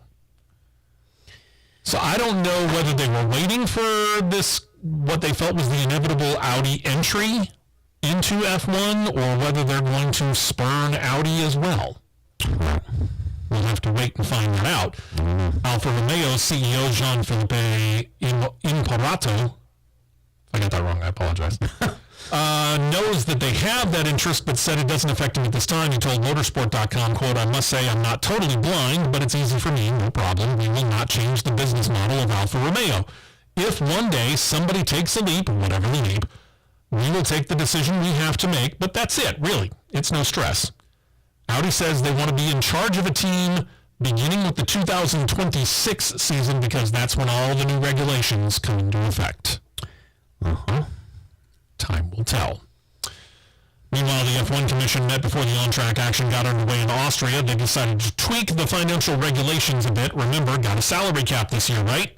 So I don't know whether they were waiting for this, what they felt was the inevitable Audi entry into F1, or whether they're going to spurn Audi as well. We'll have to wait and find that out. Alfa Romeo CEO Jean-Philippe Imparato, if I got that wrong, I apologize, knows that they have that interest, but said it doesn't affect him at this time. He told motorsport.com, quote, I must say I'm not totally blind, but it's easy for me, no problem. We will not change the business model of Alfa Romeo. If one day somebody takes a leap, whatever the leap, we will take the decision we have to make, but that's it, really. It's no stress. Audi says they want to be in charge of a team beginning with the 2026 season because that's when all the new regulations come into effect. Time will tell. Meanwhile, the F1 Commission met before the on-track action got underway in Austria. They decided to tweak the financial regulations a bit. Remember, got a salary cap this year, right?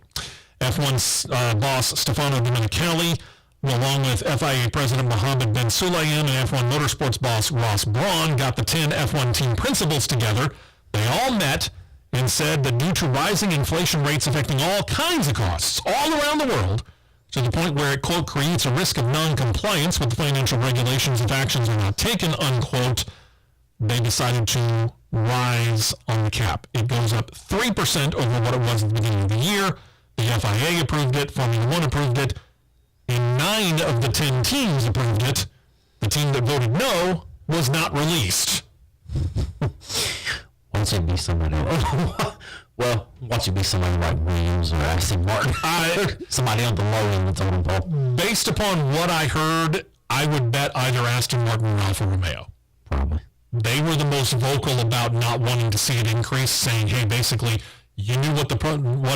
F1 boss Stefano Domenicali, along with FIA President Mohammed Ben Sulayem and F1 Motorsports boss Ross Brawn, got the 10 F1 team principals together. They all met and said that due to rising inflation rates affecting all kinds of costs all around the world, to the point where it, quote, creates a risk of non-compliance with the financial regulations if actions are not taken, unquote, they decided to rise on the cap. It goes up 3% over what it was at the beginning of the year. The FIA approved it, Formula One approved it, and 9 of the 10 teams approved it. The team that voted no was not released. Once it be somebody, well, once it be somebody like Williams or Aston Martin, somebody on the low end that's on the ball. Based upon what I heard, I would bet either Aston Martin or Alfa Romeo. Probably. They were the most vocal about not wanting to see it increase, saying, hey, basically, you knew what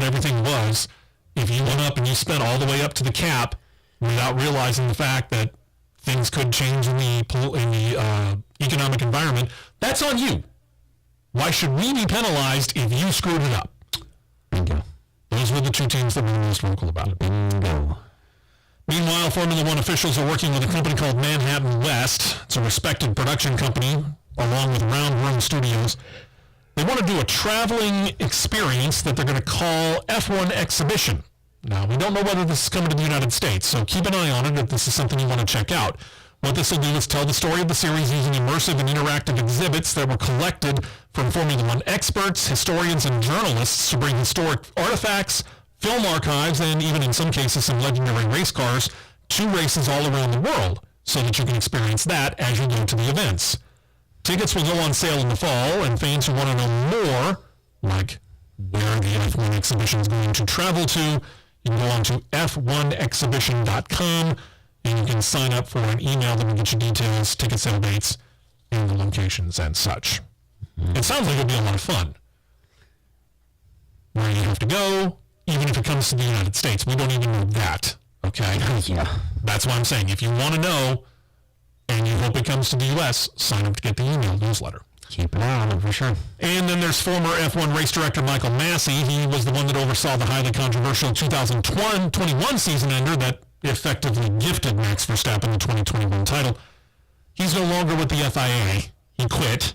everything was. If you went up and you spent all the way up to the cap without realizing the fact that things could change in the economic environment, that's on you. Why should we be penalized if you screwed it up? Bingo. Those were the two teams that were the most vocal about it. Bingo. Meanwhile, Formula One officials are working with a company called Manhattan West. It's a respected production company, along with Round Room Studios. They want to do a traveling experience that they're going to call F1 Exhibition. Now, we don't know whether this is coming to the United States, so keep an eye on it if this is something you want to check out. What this will do is tell the story of the series using immersive and interactive exhibits that were collected from Formula One experts, historians, and journalists to bring historic artifacts, film archives, and even in some cases some legendary race cars to races all around the world so that you can experience that as you go to the events. Tickets will go on sale in the fall, and fans who want to know more, like where the F1 exhibition is going to travel to, you can go on to f1exhibition.com, and you can sign up for an email that will get you details, ticket sale dates, and the locations and such. It sounds like it'll be a lot of fun. Where you have to go, even if it comes to the United States. We don't even know that, okay? Yeah. That's why I'm saying, if you want to know, and you hope it comes to the U.S., sign up to get the email newsletter. Keep an eye on it for sure. And then there's former F1 race director Michael Massey. He was the one that oversaw the highly controversial 2021 season ender that effectively gifted Max Verstappen the 2021 title. He's no longer with the FIA. He quit.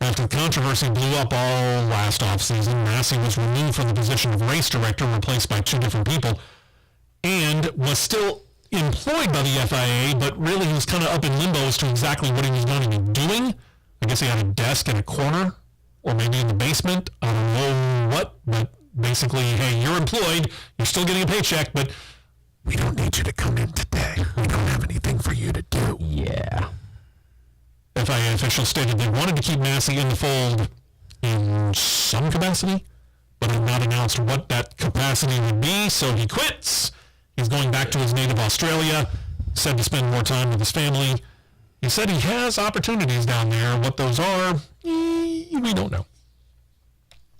After the controversy blew up all last offseason, Massey was removed from the position of race director, replaced by 2 different people, and was still employed by the FIA, but really he was kind of up in limbo as to exactly what he was going to be doing. I guess he had a desk in a corner, or maybe in the basement. I don't know what, but basically, hey, you're employed, you're still getting a paycheck, but we don't need you to come in today. We don't have anything for you to do. Yeah. FIA officials stated they wanted to keep Massey in the fold in some capacity, but have not announced what that capacity would be, so he quits. He's going back to his native Australia, said to spend more time with his family. He said he has opportunities down there. What those are, we don't know.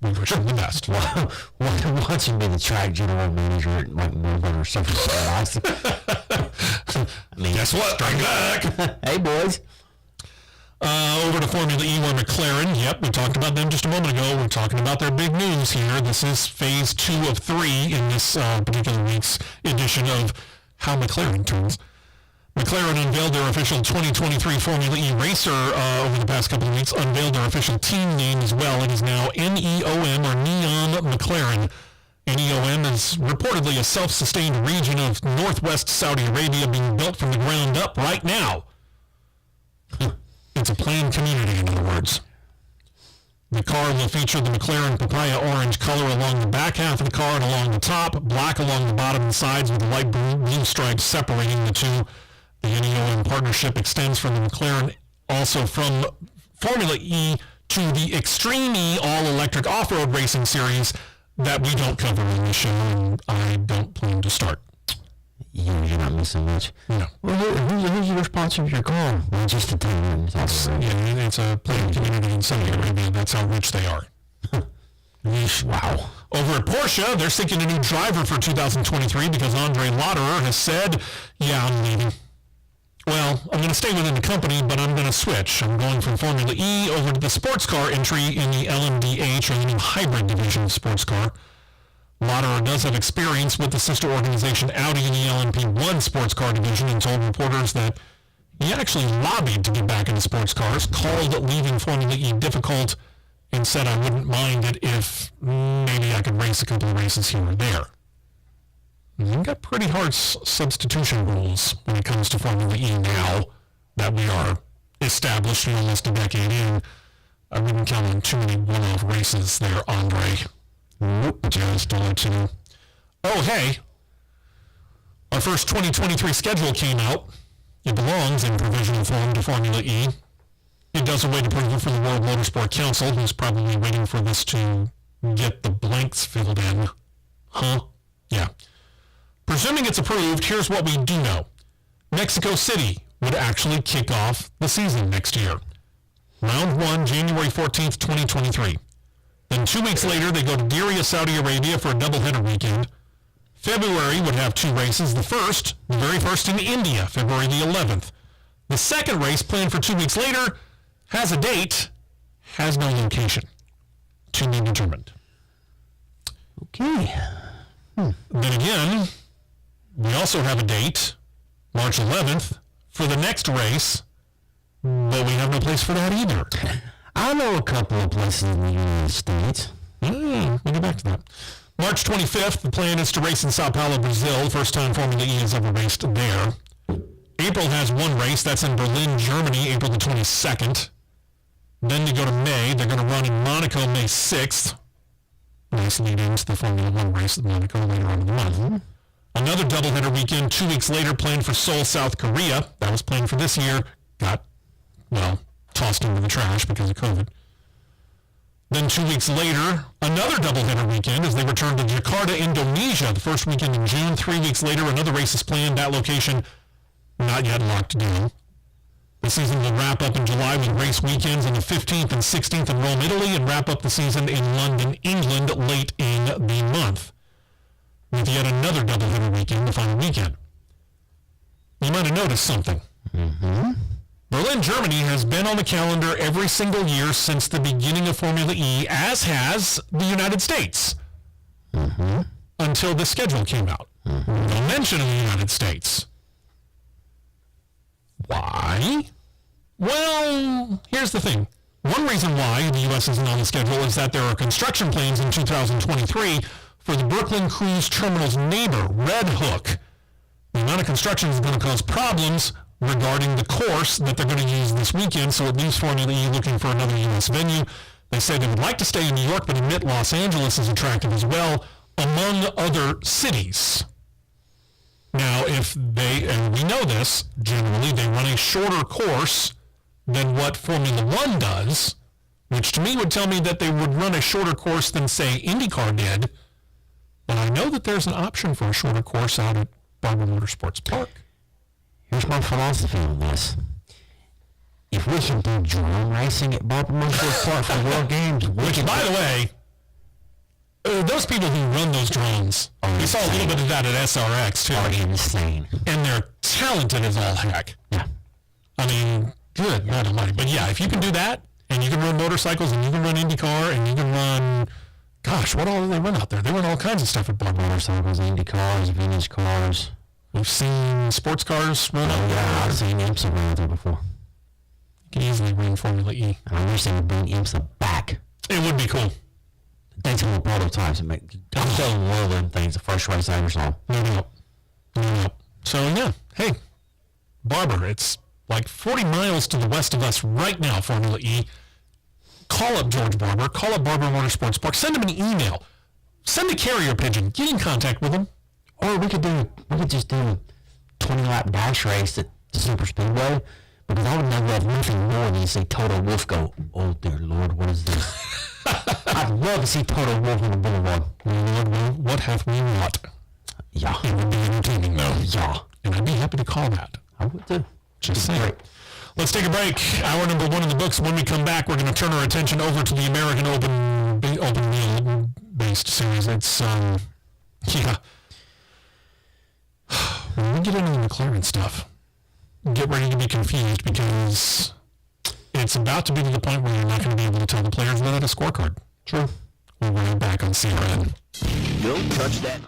We wish him the best. Well, once you be the track general manager at like Melbourne or something. I mean, guess what? Strike back. Hey, boys. Over to Formula E, where McLaren, yep, we talked about them just a moment ago. We're talking about their big news here. This is phase 2 of 3 in this particular week's edition of How McLaren Turns. McLaren unveiled their official 2023 Formula E racer over the past couple of weeks, unveiled their official team name as well. It is now NEOM, or Neon McLaren. NEOM is reportedly a self-sustained region of northwest Saudi Arabia being built from the ground up right now. It's a planned community, in other words. The car will feature the McLaren papaya orange color along the back half of the car and along the top, black along the bottom and sides with the light blue stripes separating the two. The NEOM partnership extends from the McLaren, also from Formula E to the Extreme E all-electric off-road racing series that we don't cover in this show, and I don't plan to start. You're not missing much. No. Well, who's your sponsor of your car? Well, just a team. It's a planned community in Saudi Arabia. That's how rich they are. Wow. Over at Porsche, they're seeking a new driver for 2023 because Andre Lauderer has said, yeah, I'm leaving. Well, I'm going to stay within the company, but I'm going to switch. I'm going from Formula E over to the sports car entry in the LMDH, or the new hybrid division of sports car. Lauderer does have experience with the sister organization Audi in the LMP1 sports car division and told reporters that he actually lobbied to get back into sports cars, called leaving Formula E difficult, and said I wouldn't mind it if maybe I could race a couple of races here or there. We've got pretty hard substitution rules when it comes to Formula E now that we are established in almost a decade in. I wouldn't count on too many one-off races there, Andre. Just to let you know. Oh, hey. Our first 2023 schedule came out. It belongs in provisional form to Formula E. It does await approval from the World Motorsport Council, who's probably waiting for this to get the blanks filled in. Huh? Yeah. Presuming it's approved, here's what we do know. Mexico City would actually kick off the season next year. Round 1, January 14th, 2023. Then 2 weeks later, they go to Diriyah, Saudi Arabia for a doubleheader weekend. February would have 2 races. The very first in India, February the 11th. The second race, planned for 2 weeks later, has a date, has no location. To be determined. Okay. Then again, we also have a date, March 11th, for the next race, but we have no place for that either. I know a couple of places in the United States. We'll get back to that. March 25th, the plan is to race in Sao Paulo, Brazil. First time Formula E has ever raced there. April has 1 race. That's in Berlin, Germany, April the 22nd. Then they go to May. They're going to run in Monaco, May 6th. Nice lead into the Formula 1 race at Monaco later on in the month. Another doubleheader weekend 2 weeks later, planned for Seoul, South Korea. That was planned for this year. Got, tossed into the trash because of COVID. Then 2 weeks later, another doubleheader weekend as they return to Jakarta, Indonesia, the first weekend in June. 3 weeks later, another race is planned. That location not yet locked down. The season will wrap up in July with race weekends on the 15th and 16th in Rome, Italy, and wrap up the season in London, England, late in the month, with yet another doubleheader weekend the final weekend. You might have noticed something. Berlin, Germany has been on the calendar every single year since the beginning of Formula E, as has the United States, until the schedule came out. No mention of the United States. Why? Well, here's the thing. One reason why the U.S. isn't on the schedule is that there are construction plans in 2023 for the Brooklyn Cruise Terminal's neighbor, Red Hook. The amount of construction is going to cause problems regarding the course that they're going to use this weekend, so it leaves Formula E looking for another U.S. venue. They say they would like to stay in New York, but admit Los Angeles is attractive as well, among other cities. Now, if they, and we know this, generally, they run a shorter course than what Formula One does, which to me would tell me that they would run a shorter course than, say, Indycar did. But I know that there's an option for a shorter course out at Barber Motorsports Park. Here's my philosophy on this. If we can do drone racing at Barber Motorsports Park for World Games, which, by the way, those people who run those drones, we saw a little bit of that at SRX, too. Are insane. And they're talented as all heck. Yeah. I mean, good, not almighty. But yeah, if you can do that, and you can run motorcycles, and you can run IndyCar, and you can run, gosh, what all do they run out there? They run all kinds of stuff at Barber. Motorcycles, IndyCars, vintage cars. We've seen sports cars run out there. Yeah, I've seen IMSA run out there before. You can easily run Formula E. I wish they would bring IMSA back. It would be cool. Thanks to the prototypes and make I'm selling one of them things, the first race I ever saw. No doubt. No doubt. So yeah, hey, Barber, it's like 40 miles to the west of us right now, Formula E. Call up George Barber. Call up Barber Motorsports Park. Send him an email. Send a carrier pigeon. Get in contact with him. Or we could just do a 20-lap dash race at the Super Speedway, because I would never have nothing more than to see Toto Wolff go, oh dear Lord, what is this? I'd love to see Toto Wolff on the boulevard. Lord, what have we not? Yeah. It would be entertaining, though. Yeah. And I'd be happy to call that. I would too. Just saying. Great. Let's take a break. Hour number 1 in the books. When we come back, we're going to turn our attention over to the American Open Wheel-based series. It's, yeah. When we get into the McLaren stuff, get ready to be confused, because it's about to be to the point where you're not going to be able to tell the players without a scorecard. True. We'll be right back on CRN. Don't touch that.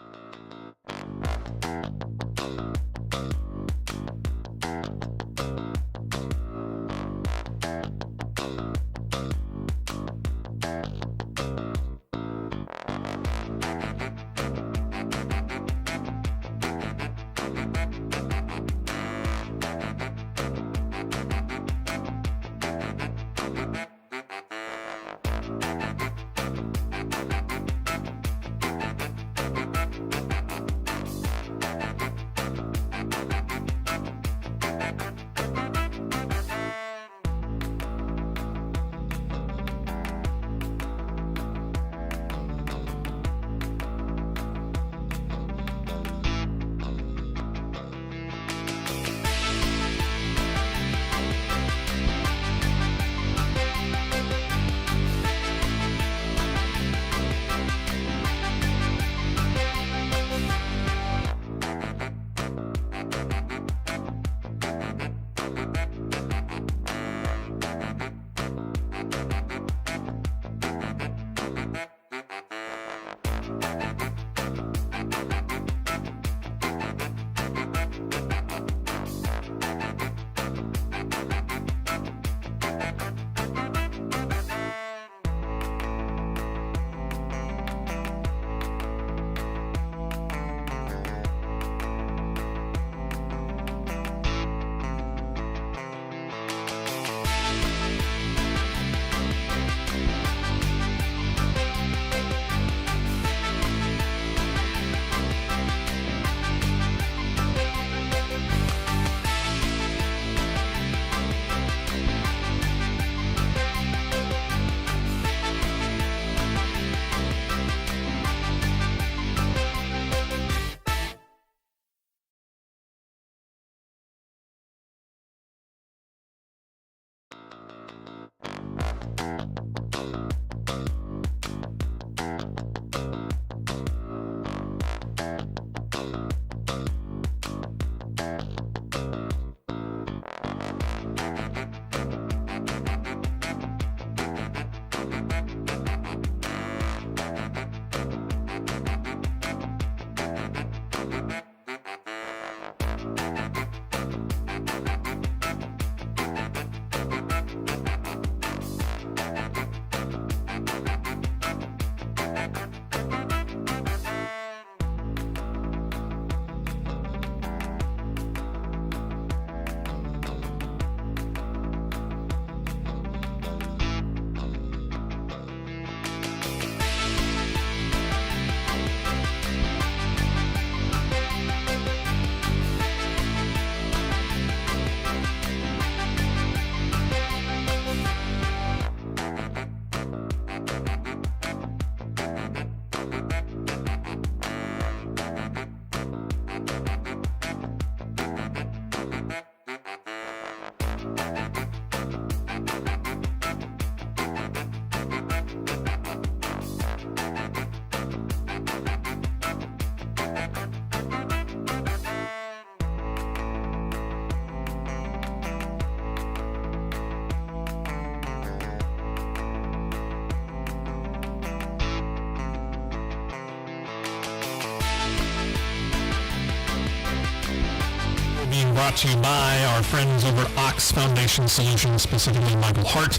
brought to you by our friends over at Ox Foundation Solutions, specifically Michael Hart.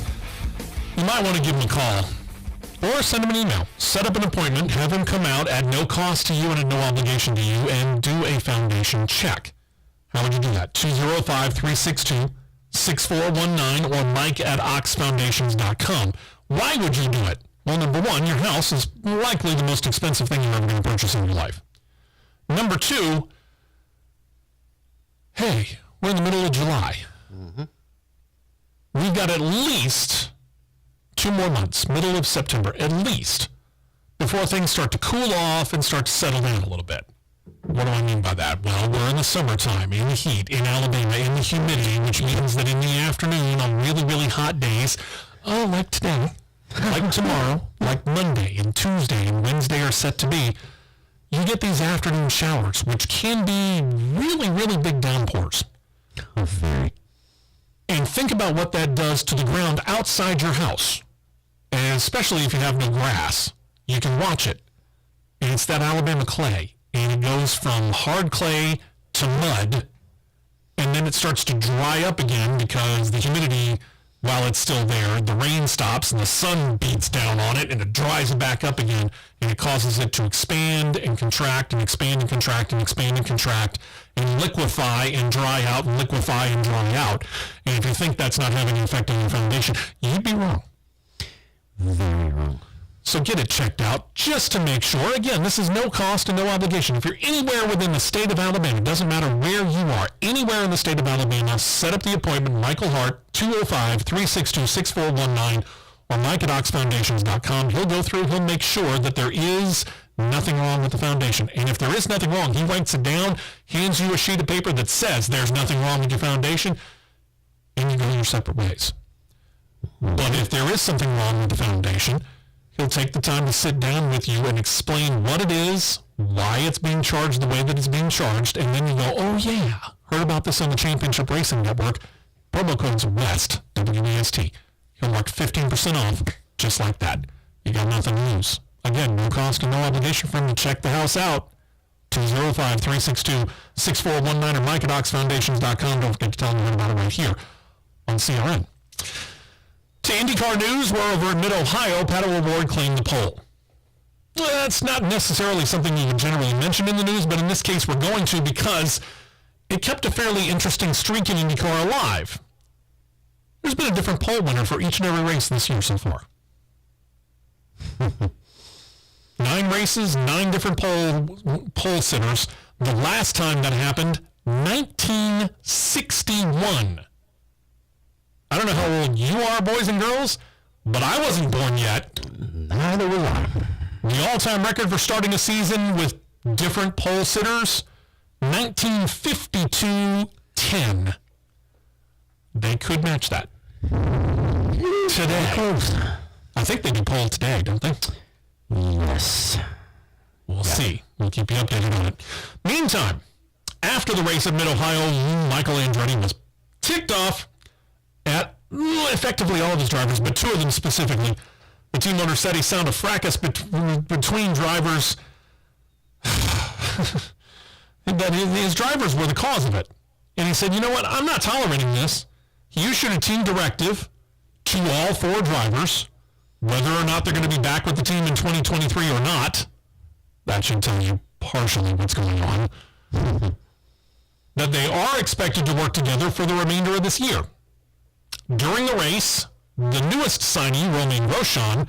You might want to give him a call or send him an email. Set up an appointment, have him come out at no cost to you and at no obligation to you, and do a foundation check. How would you do that? 205-362-6419 or mike@oxfoundations.com. Why would you do it? Well, number one, your house is likely the most expensive thing you're ever going to purchase in your life. Number two, hey, we're in the middle of July. Mm-hmm. We've got at least 2 more months, middle of September, at least, before things start to cool off and start to settle down a little bit. What do I mean by that? Well, we're in the summertime, in the heat, in Alabama, in the humidity, which means that in the afternoon, on really, really hot days, like today, like tomorrow, like Monday and Tuesday and Wednesday are set to be, you get these afternoon showers, which can be really, really big downpours. Very. And think about what that does to the ground outside your house. And especially if you have no grass, you can watch it. And it's that Alabama clay. And it goes from hard clay to mud. And then it starts to dry up again because the humidity, while it's still there, the rain stops and the sun beats down on it and it dries it back up again. And it causes it to expand and contract and expand and contract and expand and contract and liquefy and dry out and liquefy and dry out. And if you think that's not having an effect on your foundation, you'd be wrong. Very wrong. So get it checked out just to make sure. Again, this is no cost and no obligation. If you're anywhere within the state of Alabama, it doesn't matter where you are, anywhere in the state of Alabama, set up the appointment. Michael Hart, 205-362-6419 or mike@oxfoundations.com. He'll go through, he'll make sure that there is nothing wrong with the foundation. And if there is nothing wrong, he writes it down, hands you a sheet of paper that says there's nothing wrong with your foundation, and you go your separate ways. But if there is something wrong with the foundation, he'll take the time to sit down with you and explain what it is, why it's being charged the way that it's being charged, and then you go, oh yeah, heard about this on the Championship Racing Network. Promo code's WEST, W-E-S-T. He'll mark 15% off, just like that. You got nothing to lose. Again, no cost and no obligation for him to check the house out. 205-362-6419 or mike@oxfoundations.com. Don't forget to tell him you heard about it right here on CRN. To IndyCar news, we're over in Mid-Ohio. Pato O'Ward claimed the pole. Well, that's not necessarily something you would generally mention in the news, but in this case we're going to because it kept a fairly interesting streak in IndyCar alive. There's been a different pole winner for each and every race this year so far. 9 races, 9 different pole sitters. The last time that happened, 1961. I don't know how old you are, boys and girls, but I wasn't born yet. Neither was I. The all-time record for starting a season with different pole sitters, 1952-10. They could match that. Today. Close. I think they do pole today, don't they? Yes. We'll see. We'll keep you updated on it. Meantime, after the race at Mid-Ohio, Michael Andretti was ticked off at effectively all of his drivers, but 2 of them specifically. The team owner said he sounded a fracas between drivers. That his drivers were the cause of it. And he said, you know what, I'm not tolerating this. He issued a team directive to all 4 drivers, whether or not they're going to be back with the team in 2023 or not. That should tell you partially what's going on. That they are expected to work together for the remainder of this year. During the race, the newest signee, Romain Grosjean,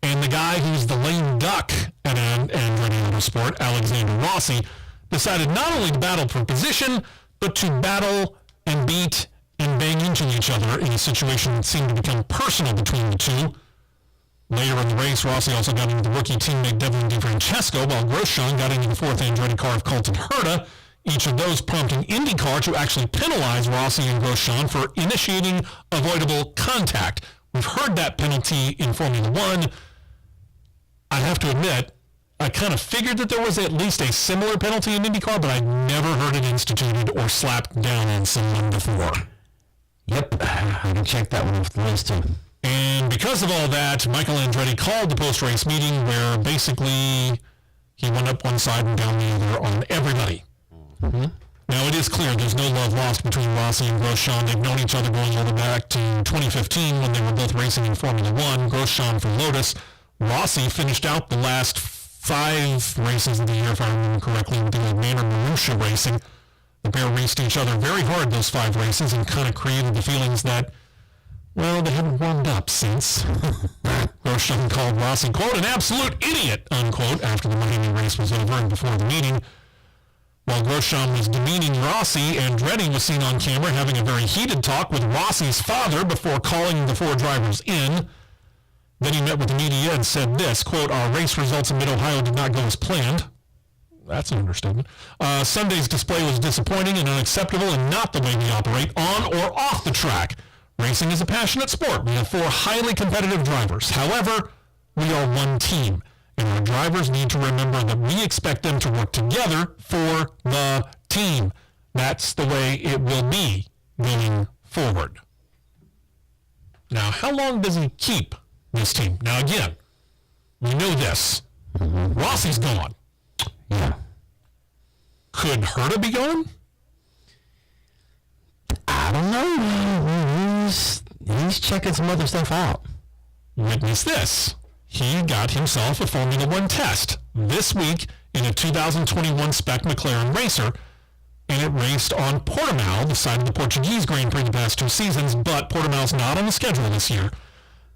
and the guy who's the lame duck at Andretti Autosport, Alexander Rossi, decided not only to battle for position, but to battle and beat and bang into each other in a situation that seemed to become personal between the two. Later in the race, Rossi also got into the rookie teammate Devlin DeFrancesco, while Grosjean got into the 4th Andretti car of Colton Herta, each of those prompting Indycar to actually penalize Rossi and Grosjean for initiating avoidable contact. We've heard that penalty in Formula 1. I have to admit, I kind of figured that there was at least a similar penalty in IndyCar, but I'd never heard it instituted or slapped down on someone before. Yep, I can check that one off the list too. And because of all that, Michael Andretti called the post-race meeting where basically he went up one side and down the other on everybody. Mm-hmm. Now, it is clear there's no love lost between Rossi and Grosjean. They've known each other going all the way back to 2015 when they were both racing in Formula One. Grosjean for Lotus. Rossi finished out the last 5 races of the year, if I remember correctly, with the old Manor Marussia racing. The pair raced each other very hard those 5 races and kind of created the feelings that, well, they haven't warmed up since. Grosjean called Rossi, quote, an absolute idiot, unquote, after the Miami race was over and before the meeting. While Grosjean was demeaning Rossi, Andretti was seen on camera having a very heated talk with Rossi's father before calling the 4 drivers in. Then he met with the media and said this, quote, our race results in Mid-Ohio did not go as planned. That's an understatement. Sunday's display was disappointing and unacceptable and not the way we operate on or off the track. Racing is a passionate sport. We have 4 highly competitive drivers. However, we are one team. And our drivers need to remember that we expect them to work together for the team. That's the way it will be going forward. Now, how long does he keep this team? Now, again, we know this. Rossi's gone. Yeah. Could Herta be gone? I don't know. He's checking some other stuff out. Witness this. He got himself a Formula One test this week in a 2021 spec McLaren racer, and it raced on Portimao, the site of the Portuguese Grand Prix the past 2 seasons, but Portimao's not on the schedule this year.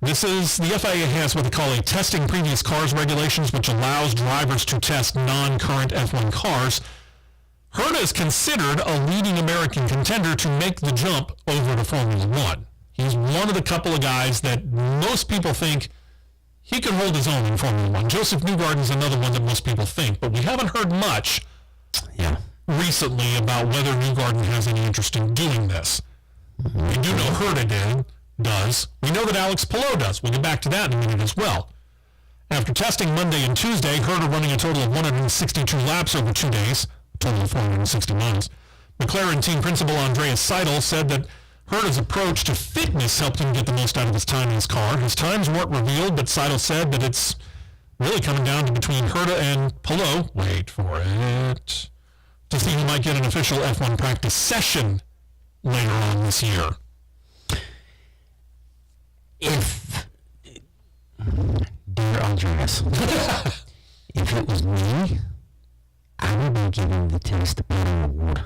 This is, the FIA has what they call a testing previous cars regulations, which allows drivers to test non-current F1 cars. Herta is considered a leading American contender to make the jump over to Formula One. He's one of the couple of guys that most people think he could hold his own in Formula One. Joseph Newgarden is another one that most people think, but we haven't heard much recently about whether Newgarden has any interest in doing this. We do know Herta does. We know that Alex Palou does. We'll get back to that in a minute as well. After testing Monday and Tuesday, Herta running a total of 162 laps over 2 days, a total of 460 miles. McLaren team principal Andreas Seidel said that Herta's approach to fitness helped him get the most out of his time in his car. His times weren't revealed, but Seidel said that it's really coming down to between Herta and Palou, wait for it, to see who might get an official F1 practice session later on this year. Dear Andreas, if it was me, I would be giving the Tennis Department Award.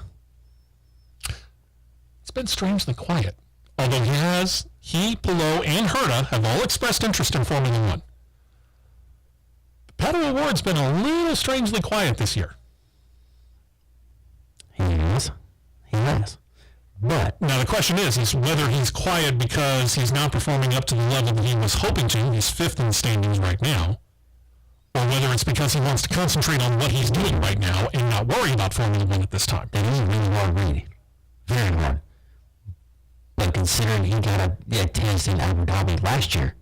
It's been strangely quiet. Although Palou, and Herta have all expressed interest in Formula One. The Paddle Award's been a little strangely quiet this year. He has. But now the question is whether he's quiet because he's not performing up to the level that he was hoping to. He's 5th in the standings right now. Or whether it's because he wants to concentrate on what he's doing right now and not worry about Formula One at this time. That is a really hard read. Very hard. But considering he got a test in Abu Dhabi last year,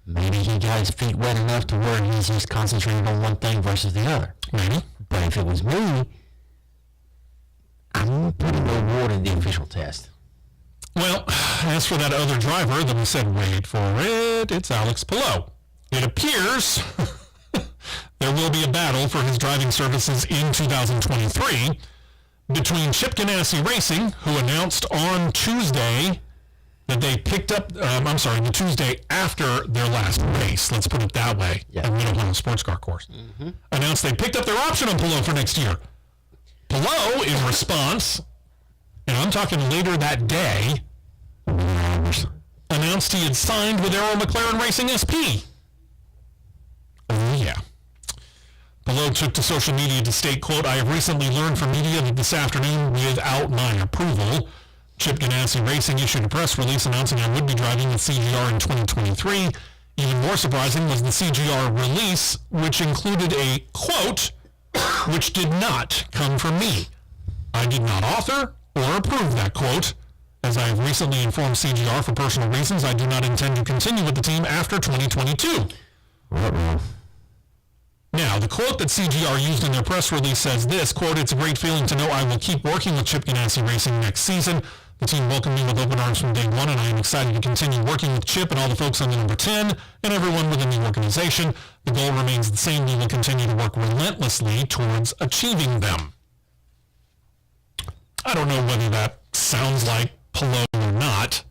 maybe he got his feet wet enough to where he's just concentrating on one thing versus the other. Maybe. But if it was me, I'm putting the award in the official test. Well, as for that other driver, then we said, wait for it, it's Alex Palou. It appears there will be a battle for his driving services in 2023 between Chip Ganassi Racing, who announced on Tuesday that they picked up, the Tuesday after their last race, let's put it that way, at Mid-Ohio Sports Car Course, announced they picked up their option on Palou for next year. Palou, in response, and I'm talking later that day, announced he had signed with Arrow McLaren Racing SP. Oh, yeah. Palou took to social media to state, quote, I have recently learned from media that this afternoon, without my approval, Chip Ganassi Racing issued a press release announcing I would be driving the CGR in 2023. Even more surprising was the CGR release, which included a quote, which did not come from me. I did not author or approve that quote. As I have recently informed CGR for personal reasons, I do not intend to continue with the team after 2022. Now, the quote that CGR used in their press release says this, quote, it's a great feeling to know I will keep working with Chip Ganassi Racing next season. The team welcomed me with open arms from day one, and I am excited to continue working with Chip and all the folks on the number 10 and everyone within the organization. The goal remains the same. We will continue to work relentlessly towards achieving them. I don't know whether that sounds like Palou or not,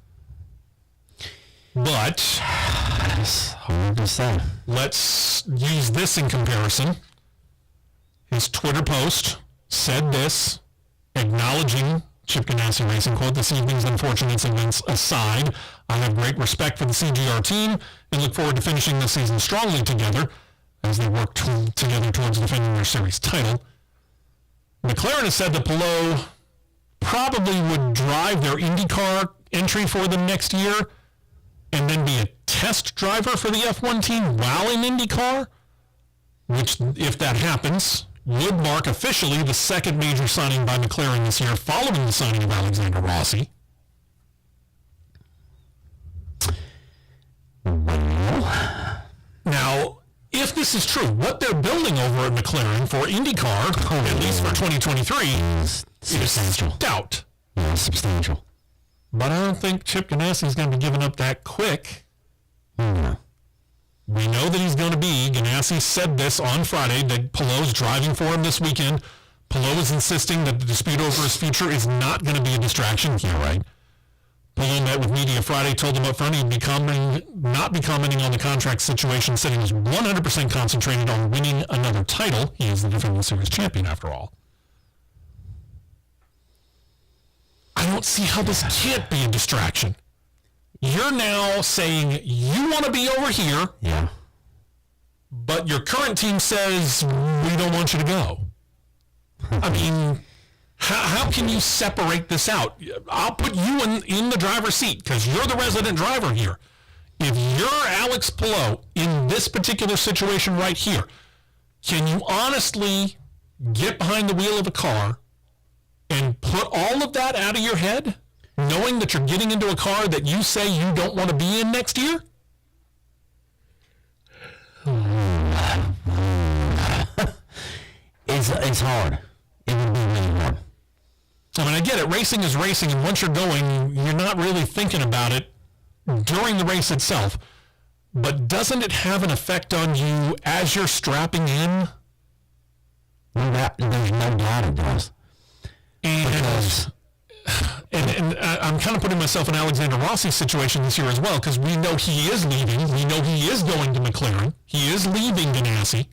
but It's hard to say. let's use this in comparison. His Twitter post said this, acknowledging Chip Ganassi Racing, quote, "This evening's unfortunate events aside, I have great respect for the CGR team and look forward to finishing the season strongly together as they work together towards defending their series title." McLaren has said that Palou probably would drive their Indycar entry for them next year and then be a test driver for the F1 team while in Indycar, which, if that happens, would mark officially the second major signing by McLaren this year following the signing of Alexander Rossi. Now, if this is true, what they're building over at McLaren for IndyCar, at least for 2023, is stout. Yeah, substantial. But I don't think Chip Ganassi is going to be giving up that quick. No. We know that he's going to be. Ganassi said this on Friday, that Palou's driving for him this weekend. Palou is insisting that the dispute over his future is not going to be a distraction. Yeah, right. Palou met with media Friday, told them up front he'd not be commenting on the contract situation, said he was 100% concentrated on winning another title. He is the defending series champion, after all. I don't see how this can't be a distraction. You're now saying you want to be over here, Yeah. but your current team says we don't want you to go. I mean, how can you separate this out? I'll put you in the driver's seat because you're the resident driver here. If you're Alex Palou in this particular situation right here, can you honestly get behind the wheel of a car and put all of that out of your head, knowing that you're getting into a car that you say you don't want to be in next year? It's hard. It would be really hard. I mean, I get it. Racing is racing, and once you're going, you're not really thinking about it during the race itself. But doesn't it have an effect on you as you're strapping in? There's no doubt it does. And I'm kind of putting myself in Alexander Rossi's situation this year as well, because we know he is leaving. We know he is going to McLaren. He is leaving Ganassi,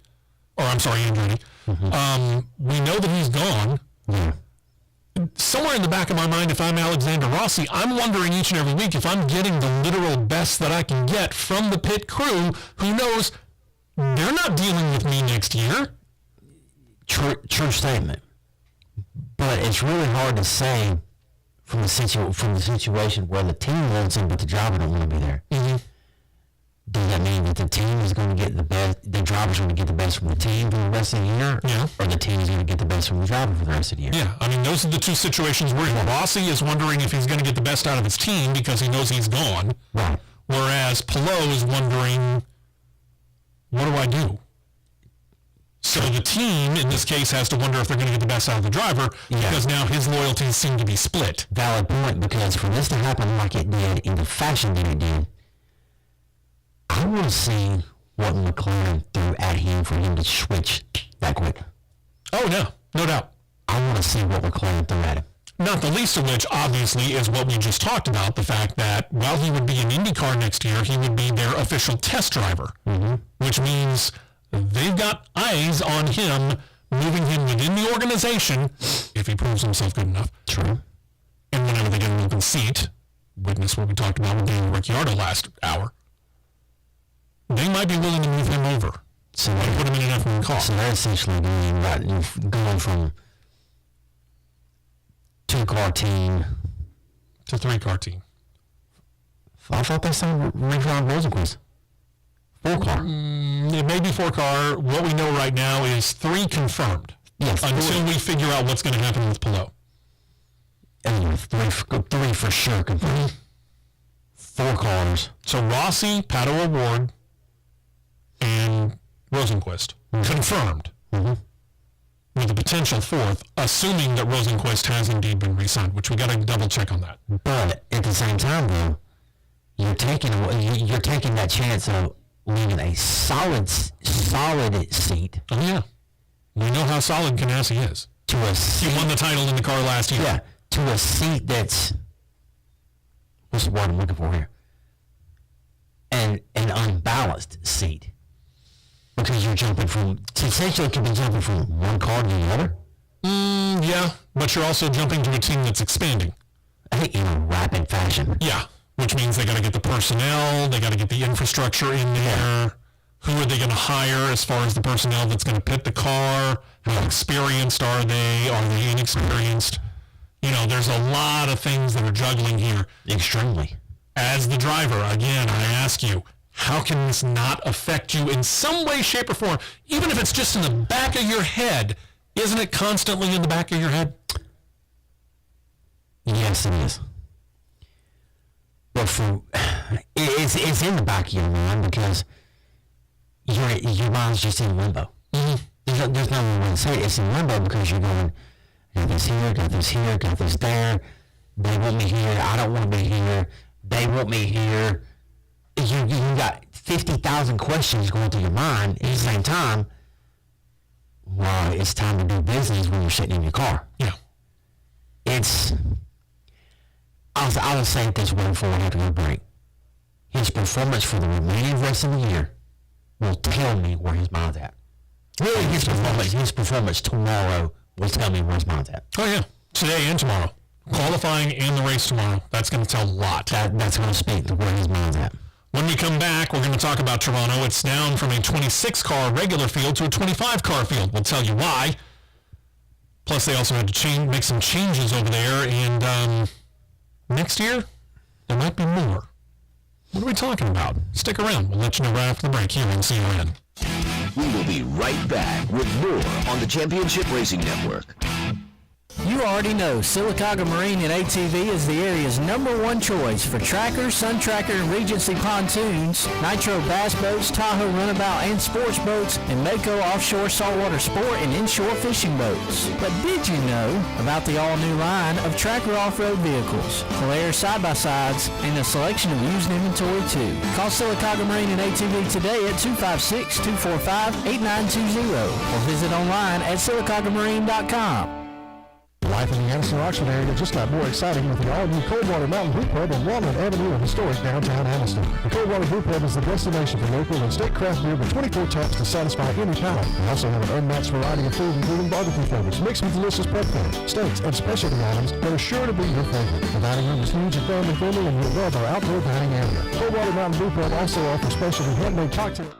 or I'm sorry, Andretti. We know that he's gone. Yeah. Somewhere in the back of my mind, if I'm Alexander Rossi, I'm wondering each and every week if I'm getting the literal best that I can get from the pit crew. Who knows? They're not dealing with me next year. True statement. But it's really hard to say from the situation where the team wants him, but the driver don't want to be there. Mm-hmm. Does that mean that the team is going to get the best? The driver's going to get the best from the team for the rest of the year, Yeah. or the team is going to get the best from the driver for the rest of the year? Yeah, I mean, those are the two situations where Rossi is wondering if he's going to get the best out of his team because he knows he's gone, Right. whereas Palou is wondering, what do I do? So the team, in this case, has to wonder if they're going to get the best out of the driver because now his loyalties seem to be split. Valid point, because for this to happen like it did in the fashion that it did, I want to see what McLaren threw at him for him to switch that quick. Oh, no, no doubt. I want to see what McLaren threw at him. Not the least of which, obviously, is what we just talked about, the fact that while he would be in IndyCar next year, he would be their official test driver, which means they've got eyes on him, moving him within the organization, if he proves himself good enough. True. And whenever they get an open seat, witness what we talked about with Daniel Ricciardo last hour, they might be willing to move him over. So And put him in an F1 car. So they're essentially going from 2-car team. To 3-car team. I thought they said Ron Rosenquist. 4-car. It may be 4-car. What we know right now is 3 confirmed. Yes. Until we figure out what's going to happen with Palou. Anyway, 3 for sure confirmed. 4 cars. So Rossi, Pato O'Ward, and Rosenquist confirmed. With a potential 4th, assuming that Rosenquist has indeed been re-signed, which we got to double check on that. But at the same time, though, you're taking that chance of leaving a solid seat. Oh yeah, we know how solid Ganassi is. to a seat. He won the title in the car last year. Yeah, to a seat that's, what's the word I'm looking for here? An unbalanced seat. Because you're jumping from, essentially you could be jumping from one car to the other. Yeah, but you're also jumping to a team that's expanding. I think in a rapid fashion. Yeah, which means they got to get the personnel, they got to get the infrastructure in there. Who are they going to hire as far as the personnel that's going to pit the car? How experienced are they? Are they inexperienced? You know, there's a lot of things that are juggling here. Extremely. As the driver, again, I ask you, how can this not affect you in some way, shape, or form? Even if it's just in the back of your head, isn't it constantly in the back of your head? Yes, it is. But it's in the back of your mind because your mind's just in limbo. Mm-hmm. There's no other way to say it. It's in limbo because you're going, got this here, got this here, got this there. They want me here. I don't want to be here. They want me here. You got 50,000 questions going through your mind at the same time. Well, it's time to do business when you're sitting in your car. Yeah. I will say it this way before we have to go to break. His performance for the remaining rest of the year will tell me where his mind's at. Really, his performance tomorrow will tell me where his mind's at. Oh, yeah. Today and tomorrow. Qualifying and the race tomorrow. That's going to tell a lot. That's going to speak to where his mind's at. When we come back, we're going to talk about Toronto. It's down from a 26-car regular field to a 25-car field. We'll tell you why. Plus, they also had to make some changes over there. And next year, there might be more. What are we talking about? Stick around. We'll let you know right after the break here on CRN. We will be right back with more on the Championship Racing Network. You already know Sylacauga Marine and ATV is the area's #1 choice for trackers, Sun Tracker, and Regency pontoons, Nitro bass boats, Tahoe runabout and sports boats, and Mako offshore saltwater sport and inshore fishing boats. But did you know about the all-new line of tracker off-road vehicles, Polaris side-by-sides, and a selection of used inventory too? Call Sylacauga Marine and ATV today at 256-245-8920 or visit online at sylacaugamarine.com. Life in the Anniston Oxford area just got more exciting with the all-new Coldwater Mountain Brew Pub on Walnut Avenue in historic downtown Anniston. The Coldwater Brew Pub is the destination for local and state craft beer with 24 taps to satisfy any palate. We also have an unmatched variety of food, including barbecue flavors, mixed with delicious popcorn, steaks, and specialty items that are sure to be your favorite. The dining room is huge and family-friendly, and you'll love our outdoor dining area. Coldwater Mountain Brew Pub also offers specialty handmade cocktails.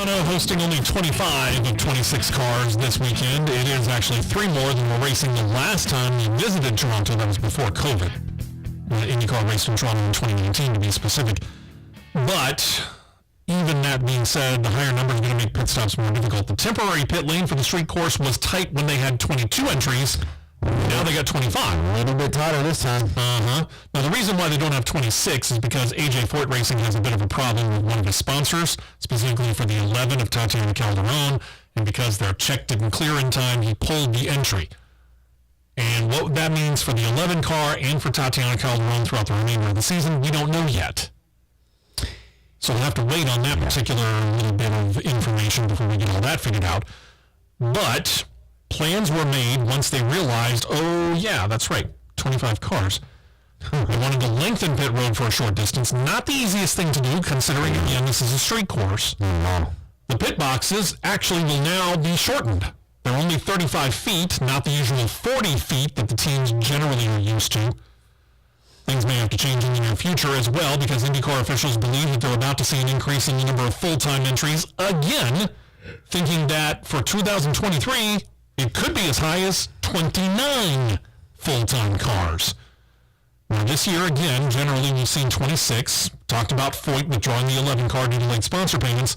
Toronto hosting only 25 of 26 cars this weekend. It is actually 3 more than were racing the last time we visited Toronto. That was before COVID. Indycar raced in Toronto in 2019 to be specific. But even that being said, the higher number is going to make pit stops more difficult. The temporary pit lane for the street course was tight when they had 22 entries. Now they got 25. A little bit tighter this time. Now the reason why they don't have 26 is because AJ Foyt Racing has a bit of a problem with one of his sponsors, specifically for the 11 of Tatiana Calderon, and because their check didn't clear in time, he pulled the entry. And what that means for the 11 car and for Tatiana Calderon throughout the remainder of the season, we don't know yet. So we'll have to wait on that particular little bit of information before we get all that figured out. But plans were made once they realized, oh yeah, that's right, 25 cars. They wanted to lengthen pit road for a short distance. Not the easiest thing to do, considering, again, this is a street course. The pit boxes actually will now be shortened. They're only 35 feet, not the usual 40 feet that the teams generally are used to. Things may have to change in the near future as well, because IndyCar officials believe that they're about to see an increase in the number of full-time entries again, thinking that for 2023, it could be as high as 29 full-time cars. Now this year, again, generally we've seen 26. Talked about Foyt withdrawing the 11 car due to late sponsor payments.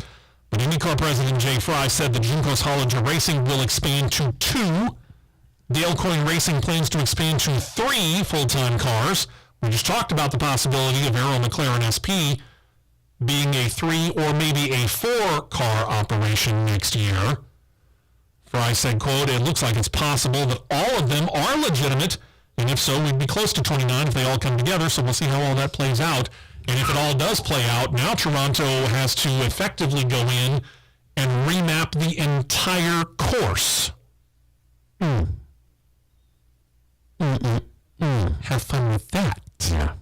But IndyCar President Jay Fry said that Juncos Hollinger Racing will expand to 2. Dale Coyne Racing plans to expand to 3 full-time cars. We just talked about the possibility of Arrow McLaren SP being a 3 or maybe a 4-car operation next year. Fry said, quote, "It looks like it's possible that all of them are legitimate, and if so, we'd be close to 29 if they all come together, so we'll see how all that plays out. And if it all does play out, now Toronto has to effectively go in and remap the entire course." Have fun with that. Yeah.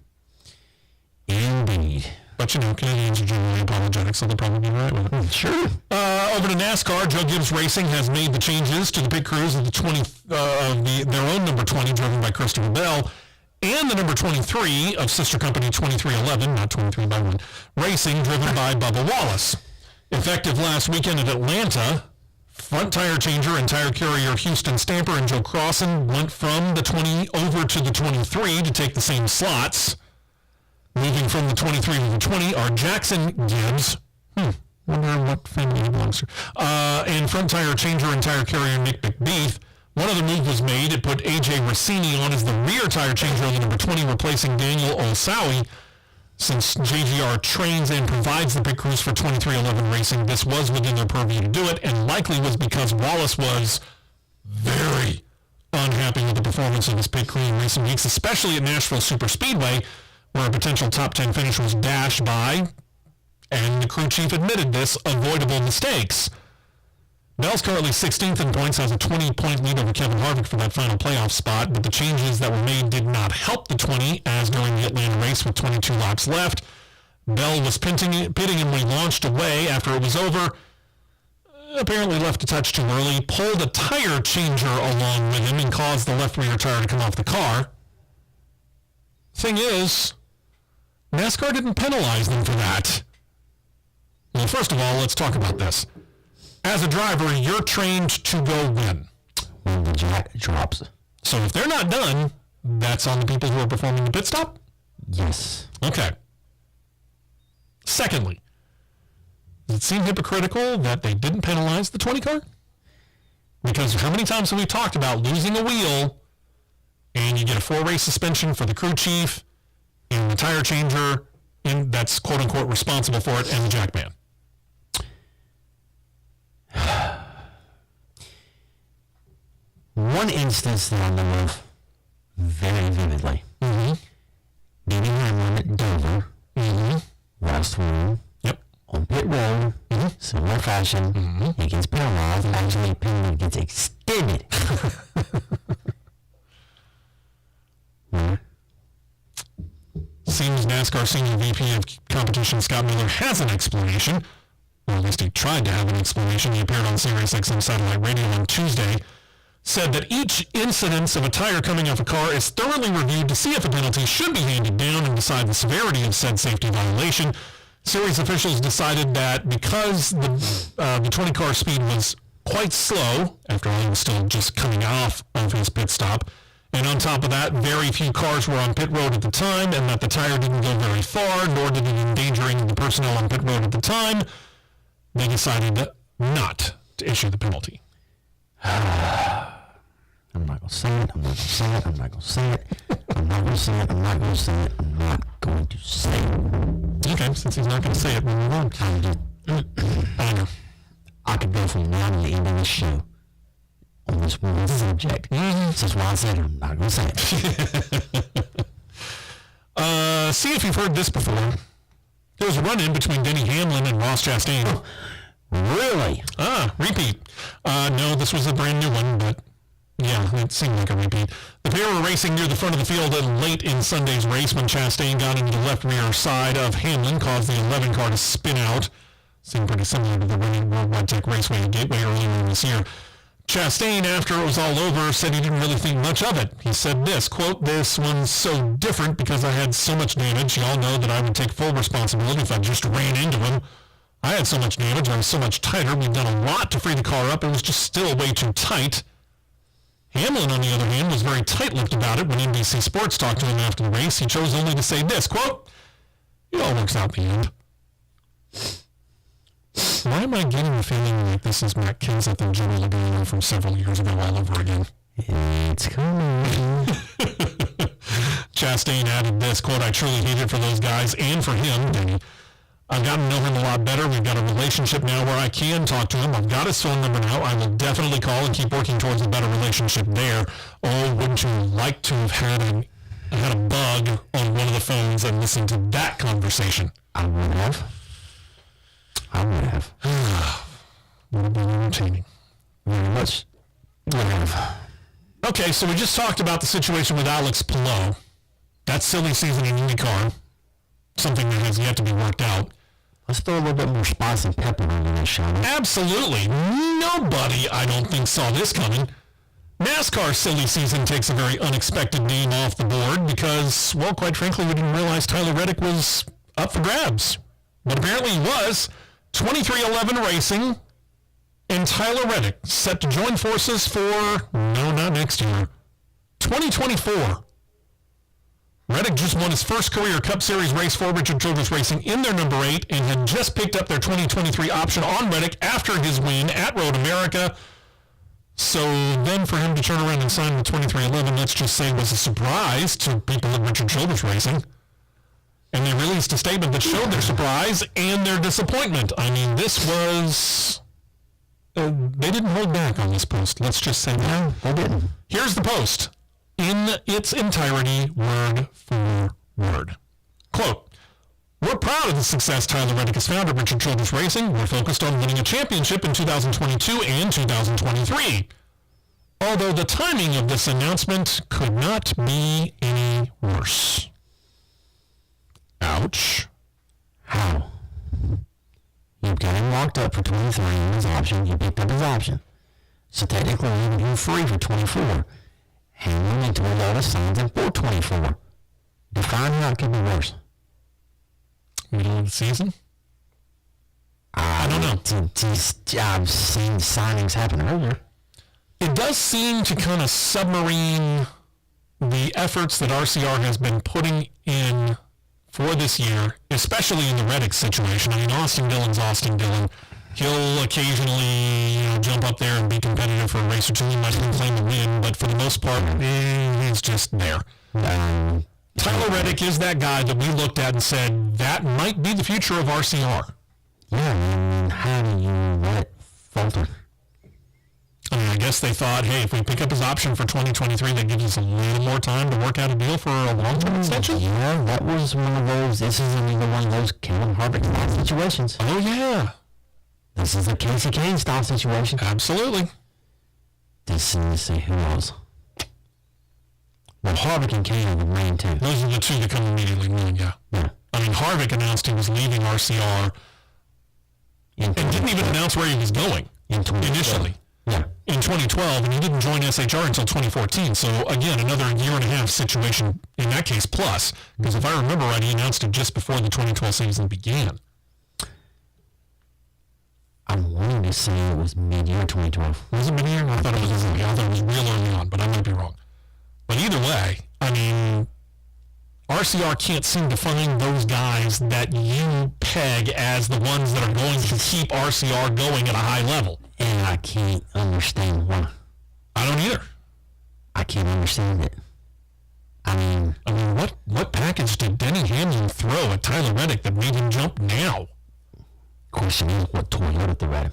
Indeed. But you know, Canadians are generally apologetic, so they'll probably be all right with it. Sure. Over to NASCAR, Joe Gibbs Racing has made the changes to the pit crews of their own number 20, driven by Christopher Bell, and the number 23 of sister company 2311, not 23 by 1, Racing, driven by Bubba Wallace. Effective last weekend at Atlanta, front tire changer and tire carrier Houston Stamper and Joe Crossan went from the 20 over to the 23 to take the same slots. Moving from the 23 to the 20 are Jackson Gibbs. Wonder what family he belongs to. And front tire changer and tire carrier Nick McBeath. One other move was made. It put A.J. Rossini on as the rear tire changer on the number 20, replacing Daniel Olsawi. Since JGR trains and provides the pit crews for 2311 Racing, this was within their purview to do it, and likely was because Wallace was very unhappy with the performance of his pit crew in recent weeks, especially at Nashville Superspeedway, where a potential top 10 finish was dashed by, and the crew chief admitted this, avoidable mistakes. Bell's currently 16th in points, has a 20-point lead over Kevin Harvick for that final playoff spot, but the changes that were made did not help the 20, as during the Atlanta race with 22 laps left, Bell was pitting him when he launched away after it was over, apparently left a touch too early, pulled a tire changer along with him and caused the left rear tire to come off the car. Thing is, NASCAR didn't penalize them for that. Well, first of all, let's talk about this. As a driver, you're trained to go win. When the jack drops. So if they're not done, that's on the people who are performing the pit stop? Yes. Okay. Secondly, does it seem hypocritical that they didn't penalize the 20 car? Because how many times have we talked about losing a wheel and you get a 4-race suspension for the crew chief and the tire changer and that's quote-unquote responsible for it and the jack man? One instance that I know of very vividly. Denny Hamlin at Dover. Lost one. Yep. On pit road. Similar fashion. He gets penalized. Actually, penalty gets extended. Seems NASCAR Senior VP of Competition Scott Miller has an explanation, or at least he tried to have an explanation. He appeared on Sirius XM Satellite Radio on Tuesday, said that each incidence of a tire coming off a car is thoroughly reviewed to see if a penalty should be handed down and decide the severity of said safety violation. Series officials decided that because the 20-car speed was quite slow, after all, he was still just coming off of his pit stop, and on top of that, very few cars were on pit road at the time, and that the tire didn't go very far, nor did it endanger any of the personnel on pit road at the time, they decided not to issue the penalty. I'm not going to say it. I'm not going to say it. I'm not going to say it. I'm not going to say it. I'm not going to say it. I'm not going to say it. Okay, since he's not going to say it, we'll move on. I know. I could go from now to the end of the show on this one subject. That's why I said I'm not going to say it. See if you've heard this before. There was a run-in between Denny Hamlin and Ross Chastain. Really? Repeat. No, this was a brand new one, but yeah, it seemed like a repeat. The pair were racing near the front of the field late in Sunday's race when Chastain got into the left rear side of Hamlin, caused the 11 car to spin out. Seemed pretty similar to the winning Worldwide Tech Raceway and Gateway earlier this year. Chastain, after it was all over, said he didn't really think much of it. He said this, quote, "This one's so different because I had so much damage. Y'all know that I would take full responsibility if I just ran into him. I had so much damage. I was so much tighter. We've done a lot to free the car up. It was just still way too tight." Hamlin, on the other hand, was very tight-lipped about it when NBC Sports talked to him after the race. He chose only to say this, quote, "It all works out in the end." Why am I getting the feeling like this is Matt Kenseth and Jimmy Logano from several years ago all over again? It's coming. Chastain added this, quote, "I truly hate it for those guys and for him, Denny. I've gotten to know him a lot better. We've got a relationship now where I can talk to him. I've got his phone number now. I will definitely call and keep working towards a better relationship there. Oh, wouldn't you like to have had a bug on one of the phones and listened to that conversation?" I would have. Would have been entertaining. Very much would have. Okay, so we just talked about the situation with Alex Palou. That silly season in Indycar, something that has yet to be worked out. Let's throw a little bit more spice and pepper into this, shall we? Absolutely. Nobody, I don't think, saw this coming. NASCAR's silly season takes a very unexpected name off the board because, well, quite frankly, we didn't realize Tyler Redick was up for grabs. But apparently he was. 2311 Racing and Tyler Redick set to join forces for, no, not next year, 2024. Redick just won his first career Cup Series race for Richard Childress Racing in their number 8 and had just picked up their 2023 option on Redick after his win at Road America. So then for him to turn around and sign with 2311, let's just say, was a surprise to people at Richard Childress Racing. And they released a statement that showed their surprise and their disappointment. I mean, this was... they didn't hold back on this post. Let's just say that. No, they didn't. Here's the post in its entirety, word for word. Quote, "We're proud of the success Tyler Redick has found at Richard Childress Racing. We're focused on winning a championship in 2022 and 2023. Although the timing of this announcement could not be any worse." Ouch. How? You've got him locked up for 23 in his option. You picked up his option. So technically, you're free for 24. And you need to a lot of signs in for 24. Define how it could be worse. Middle of the season? I don't know. I've seen signings happen earlier. It does seem to kind of submarine the efforts that RCR has been putting in for this year, especially in the Redick situation. I mean, Austin Dillon's Austin Dillon. He'll occasionally, jump up there and be competitive for a race or two. He might even claim a win, but for the most part, he's just there. Tyler Redick is that guy that we looked at and said, that might be the future of RCR. Yeah, I mean, how do you let it falter? I mean, I guess they thought, hey, if we pick up his option for 2023, that gives us a little more time to work out a deal for a long-term extension. Yeah, that was one of those, this is another one of those Kevin Harvick-style situations. Oh, yeah. This is a Casey Kane-style situation. Absolutely. This is, who else? Well, Harvick and Kane are the main two. Those are the two that come immediately willing, yeah. I mean, Harvick announced he was leaving RCR and didn't even announce where he was going initially. Yeah. In 2012, and he didn't join SHR until 2014. So, again, another year and a half situation, in that case, plus. Because if I remember right, he announced it just before the 2012 season began. I'm wanting to say it was mid-year 2012. Was it mid-year? I thought it was early. I thought it was real early on, but I might be wrong. But either way, I mean, RCR can't seem to find those guys that you peg as the ones that are going to keep RCR going at a high level. And I can't understand why. I don't either. I can't understand it. I mean, what package did Denny Hamlin throw at Tyler Redick that made him jump now? Question is, what Toyota threw at him?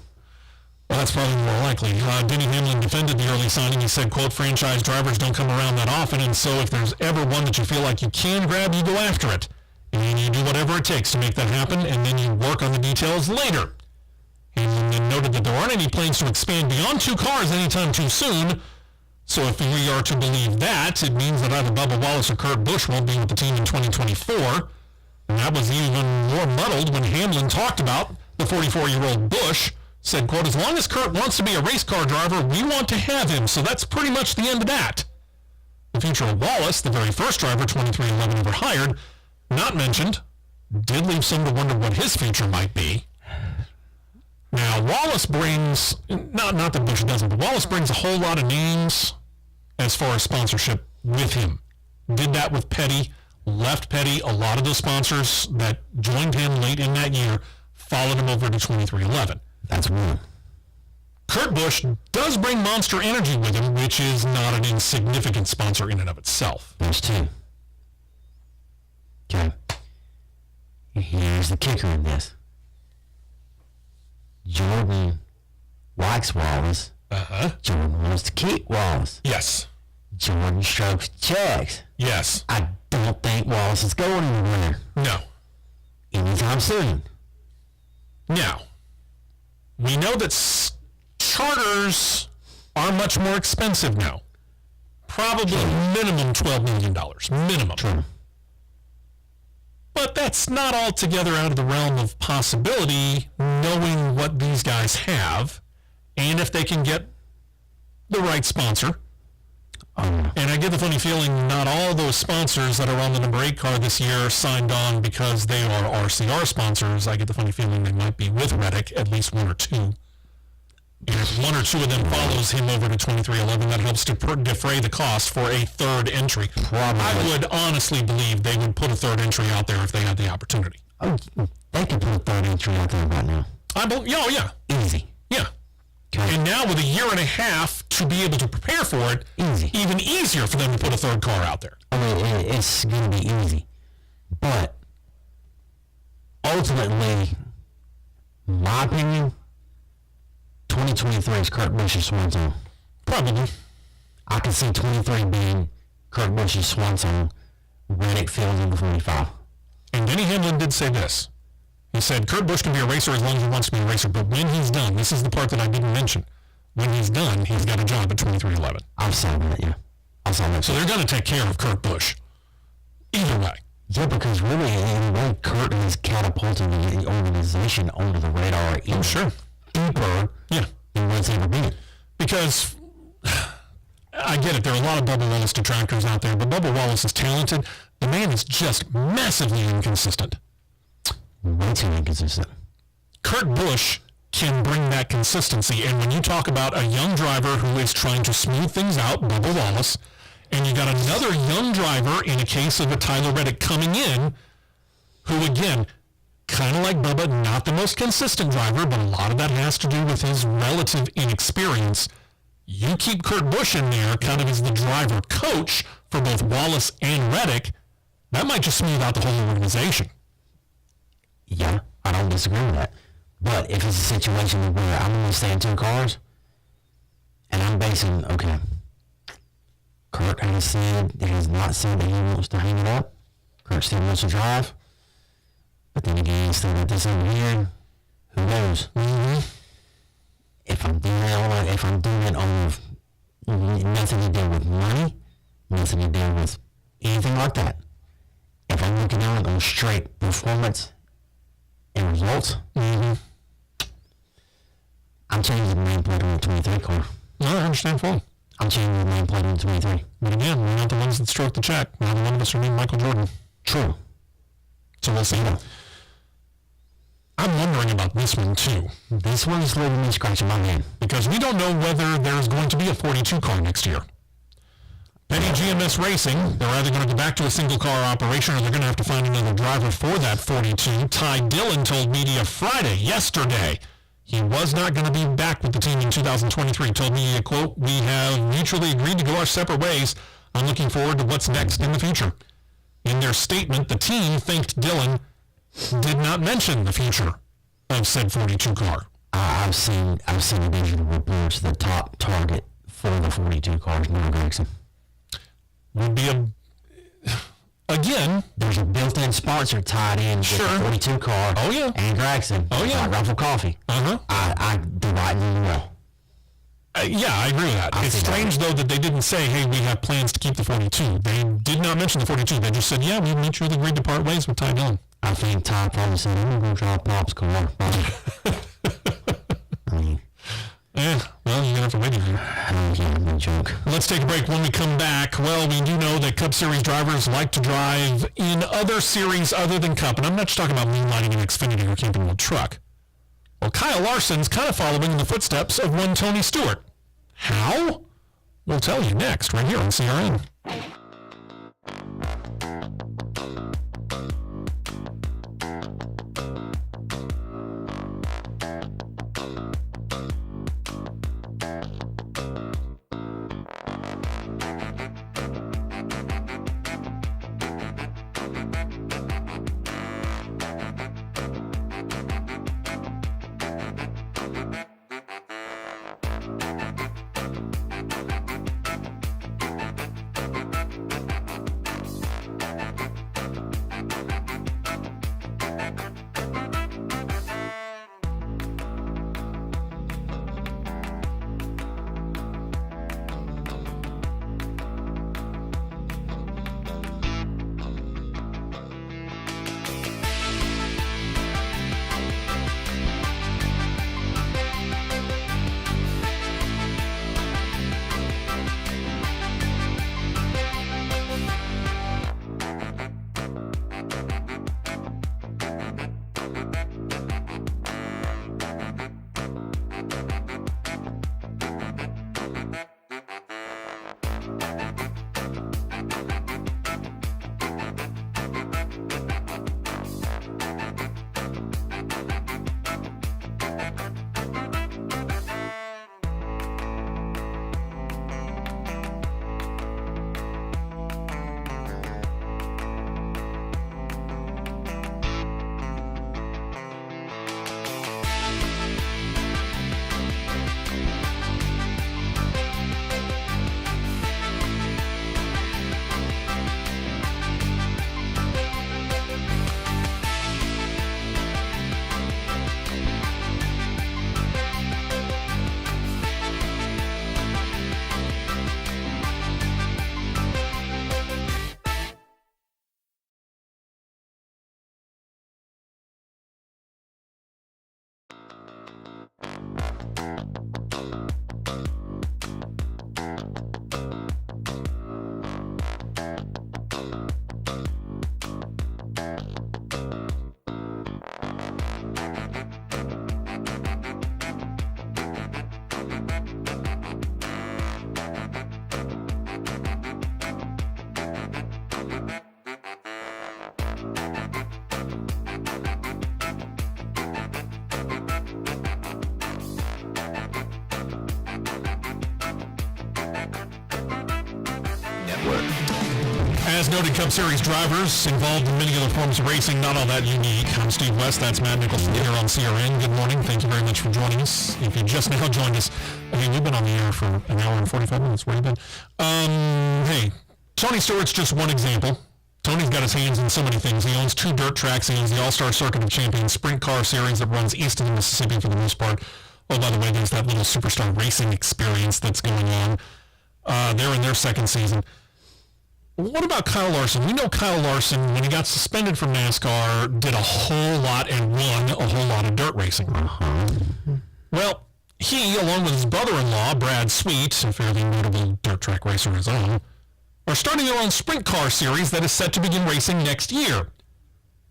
Well, that's probably more likely. Denny Hamlin defended the early signing. He said, quote, franchise drivers don't come around that often, and so if there's ever one that you feel like you can grab, you go after it. And you do whatever it takes to make that happen, and then you work on the details later. Hamlin then noted that there aren't any plans to expand beyond 2 cars anytime too soon. So if we are to believe that, it means that either Bubba Wallace or Kurt Busch won't be with the team in 2024. And that was even more muddled when Hamlin talked about the 44-year-old Busch. Said, quote, as long as Kurt wants to be a race car driver, we want to have him. So that's pretty much the end of that. The future of Wallace, the very first driver 2311 ever hired, not mentioned, did leave some to wonder what his future might be. Now, Wallace brings, not that Busch doesn't, but Wallace brings a whole lot of names as far as sponsorship with him. Did that with Petty, left Petty. A lot of those sponsors that joined him late in that year followed him over to 2311. That's one. Kurt Busch does bring Monster Energy with him, which is not an insignificant sponsor in and of itself. There's 2. Okay. Here's the kicker in this. Jordan likes Wallace. Jordan wants to keep Wallace. Yes. Jordan strokes checks. Yes. I don't think Wallace is going anywhere. No. Anytime soon. Now, we know that charters are much more expensive now. Probably minimum $12 million. Minimum. True. But that's not altogether out of the realm of possibility, knowing what these guys have, and if they can get the right sponsor. And I get the funny feeling not all those sponsors that are on the number 8 car this year signed on because they are RCR sponsors. I get the funny feeling they might be with Redick, at least 1 or 2. And if 1 or 2 of them follows him over to 2311, that helps to defray the cost for a third entry. Probably. I would honestly believe they would put a third entry out there if they had the opportunity. Oh, they could put a third entry out there right now. Oh, yeah. Easy. Yeah. Okay. And now with a year and a half to be able to prepare for it, Easy. even easier for them to put a third car out there. I mean, it's going to be easy. But ultimately, my opinion, 2023 is Kurt Busch's swan song. Probably. I can see 23 being Kurt Busch's swan song. Redick fills in the 45. And Denny Hamlin did say this. He said, Kurt Busch can be a racer as long as he wants to be a racer, but when he's done, this is the part that I didn't mention, when he's done, he's got a job at 2311. I saw that, yeah. I saw that. So they're going to take care of Kurt Busch. Either way. Yeah, because really, in a way, Kurt is catapulting the organization onto the radar even deeper than what's ever been. Because I get it, there are a lot of Bubba Wallace detractors out there, but Bubba Wallace is talented. The man is just massively inconsistent. Way too inconsistent. Kurt Busch can bring that consistency, and when you talk about a young driver who is trying to smooth things out, Bubba Wallace, and you got another young driver in a case of a Tyler Redick coming in, who again, kind of like Bubba, not the most consistent driver, but a lot of that has to do with his relative inexperience. You keep Kurt Busch in there kind of as the driver coach for both Wallace and Redick, that might just smooth out the whole organization. Yeah, I don't disagree with that. But if it's a situation where I'm going to stay in 2 cars, and I'm basing, okay, Kurt has not said that he wants to hang it up. Kurt still wants to drive. But then again, he's still got this over here. Who knows? Mm-hmm. If I'm doing it on nothing to do with money, nothing to do with anything like that. If I'm looking at it on straight performance and results, I'm changing the nameplate on the 23 car. No, I understand fully. I'm changing the nameplate on the 23. But again, we're not the ones that stroke the check. Neither one of us are named Michael Jordan. True. So we'll see. I'm wondering about this one, too. This one's leaving me scratching my head. Because we don't know whether there's going to be a 42 car next year. Penny GMS Racing, they're either going to go back to a single car operation or they're going to have to find another driver for that 42. Ty Dillon told media yesterday, he was not going to be back with the team in 2023. Told me, quote, "We have mutually agreed to go our separate ways. I'm looking forward to what's next in the future." In their statement, the team thanked Dillon, did not mention the future of said 42 car. I've seen digital reports. The top target for the 42 car is Noah Gragson. Would be again, there's a built-in sponsor tied in with the 42 car. Oh yeah, and Gragson. Oh yeah, like Ruffle Coffee. I do right in the well. Yeah, I agree with that. It's strange, though, that they didn't say, hey, we have plans to keep the 42. They did not mention the 42. They just said, yeah, we mutually agreed to part ways with Ty Dillon. I think Ty probably said, I'm going to drive Pop's car. Well, you're going to have to wait a year. Yeah, no joke. Let's take a break. When we come back, well, we do know that Cup Series drivers like to drive in other series other than Cup. And I'm not just talking about moonlighting in Xfinity or camping with a truck. Well, Kyle Larson's kind of following in the footsteps of one Tony Stewart. How? We'll tell you next, right here on CRN. As noted, Cup Series drivers involved in many other forms of racing, not all that unique. I'm Steve West, that's Matt Nicholson here on CRN. Good morning, thank you very much for joining us. If you just now joined us, I mean, we've been on the air for an hour and 45 minutes. Where you been? Hey, Tony Stewart's just one example. Tony's got his hands in so many things. He owns 2 dirt tracks. He owns the All-Star Circuit of Champions Sprint Car Series that runs east of the Mississippi for the most part. Oh, by the way, there's that little Superstar Racing experience that's going on. They're in their second season. What about Kyle Larson? We know Kyle Larson, when he got suspended from NASCAR, did a whole lot and won a whole lot of dirt racing. Well, he, along with his brother-in-law, Brad Sweet, a fairly notable dirt track racer of his own, are starting their own sprint car series that is set to begin racing next year.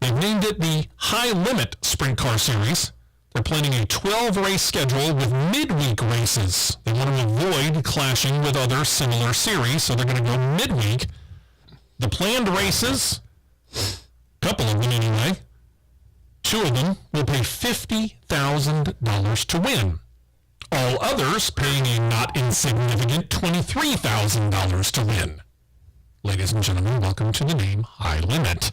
They've named it the High Limit Sprint Car Series. They're planning a 12-race schedule with midweek races. They want to avoid clashing with other similar series, so they're going to go midweek. The planned races, a couple of them anyway, 2 of them will pay $50,000 to win. All others paying a not insignificant $23,000 to win. Ladies and gentlemen, welcome to the name High Limit.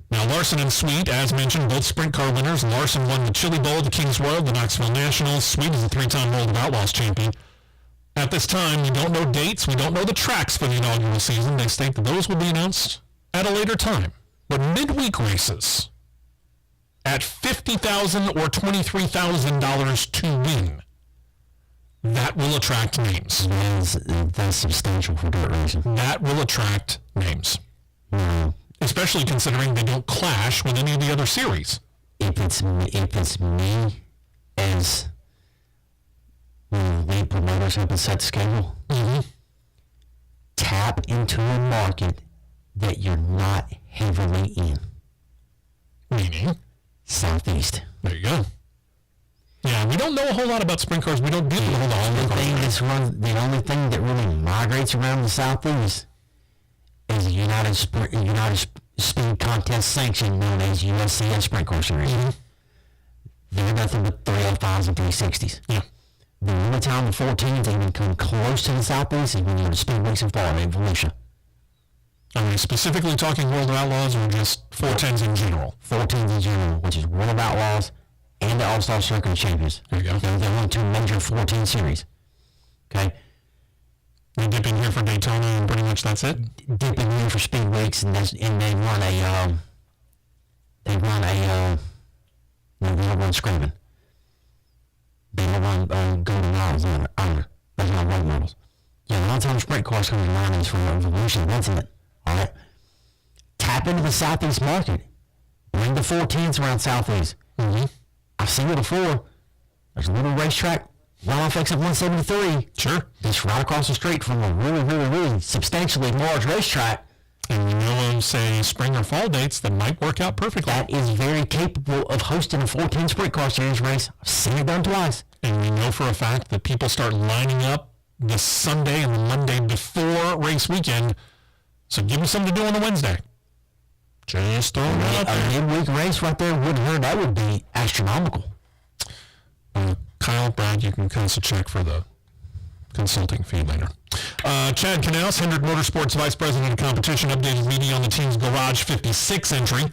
Now, Larson and Sweet, as mentioned, both sprint car winners. Larson won the Chili Bowl, the Kings Royal, the Knoxville Nationals. Sweet is a 3-time World of Outlaws champion. At this time, we don't know dates. We don't know the tracks for the inaugural season. They state that those will be announced at a later time. But midweek races at $50,000 or $23,000 to win, that will attract names. That's substantial for dirt racing. That will attract names. Especially considering they don't clash with any of the other series. If it's me as lead promoters helping set the schedule, tap into a market that you're not heavily in. Meaning? Southeast. There you go. Yeah, we don't know a whole lot about sprint cars. We don't deal with a whole lot. The only thing that really migrates around the Southeast is the United Speed Contest Sanction, known as USCS Sprint Car Series. They're nothing but 305s and 360s. Yeah. The only time the 14s even come close to the Southeast is when you're in Speed Racing Florida in Volusia. Are we specifically talking World of Outlaws or just 410s in general? 410s in general, which is World of Outlaws and the All-Star Circuit Champions. There you go. They're the only 2 major 410 series. Okay? They dip in here for Daytona and pretty much that's it? Dip in here for Speed Weeks and they run Screaming. They don't run Golden Miles either. Those are road models. Yeah, a lot of times sprint cars come in lines from Evolution. That's it. Alright? Tap into the Southeast market. Bring the 410s around Southeast. I've seen it before. There's a little racetrack right off exit 173. Sure. Just right across the street from a really, really, really substantially large racetrack. And you know of, say, spring or fall dates that might work out perfectly. That is very capable of hosting a 410 Sprint Car Series race. I've seen it done twice. And we know for a fact that people start lining up the Sunday and the Monday before race weekend. So give them something to do on the Wednesday. Just throw it out there. A midweek race right there wouldn't hurt. That would be astronomical. Kyle, Brad, you can cancel check for the consulting fee later. Chad Knaus, Hendrick Motorsports Vice President of Competition, updated media on the team's Garage 56 entry.